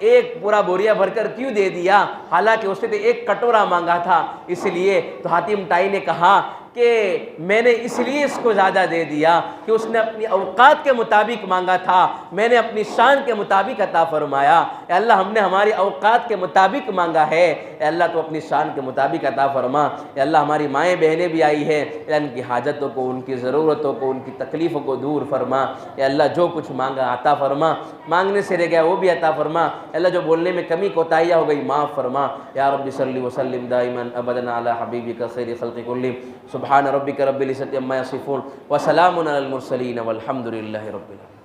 एक पूरा बोरिया भरकर क्यों दे दिया, हालांकि उसने तो एक कटोरा मांगा था। इसलिए तो हातिम ताई ने कहा कि मैंने इसलिए इसको ज़्यादा दे दिया कि उसने अपनी औकात के मुताबिक मांगा था, मैंने अपनी शान के मुताबिक अता फ़रमाया। अल्लाह हमने हमारी औकात के मुताबिक मांगा है, अल्लाह तो अपनी शान के मुताबिक अता फ़रमा। अल्लाह हमारी माएँ बहनें भी आई हैं, उनकी हाजतों को, उनकी ज़रूरतों को, उनकी तकलीफ़ों को दूर फरमा। अल्लाह जो कुछ मांगा अता फ़रमा, मांगने से रह गया वो भी अता फ़रमा। अल्लाह जो बोलने में कमी कोताहियाँ हो गई माफ़ फरमा। या रब्बि सल्लि व सल्लिम दाइमन अबदन अला हबीबिका खैरि खल्क़ि कुल्लिहिम। सुब्हान रब्बिका रब्बिल इज़्ज़ति अम्मा यसिफ़ून व सलामुन अलल मुरसलीन वल्हम्दुलिल्लाहि रब्बिल आलमीन।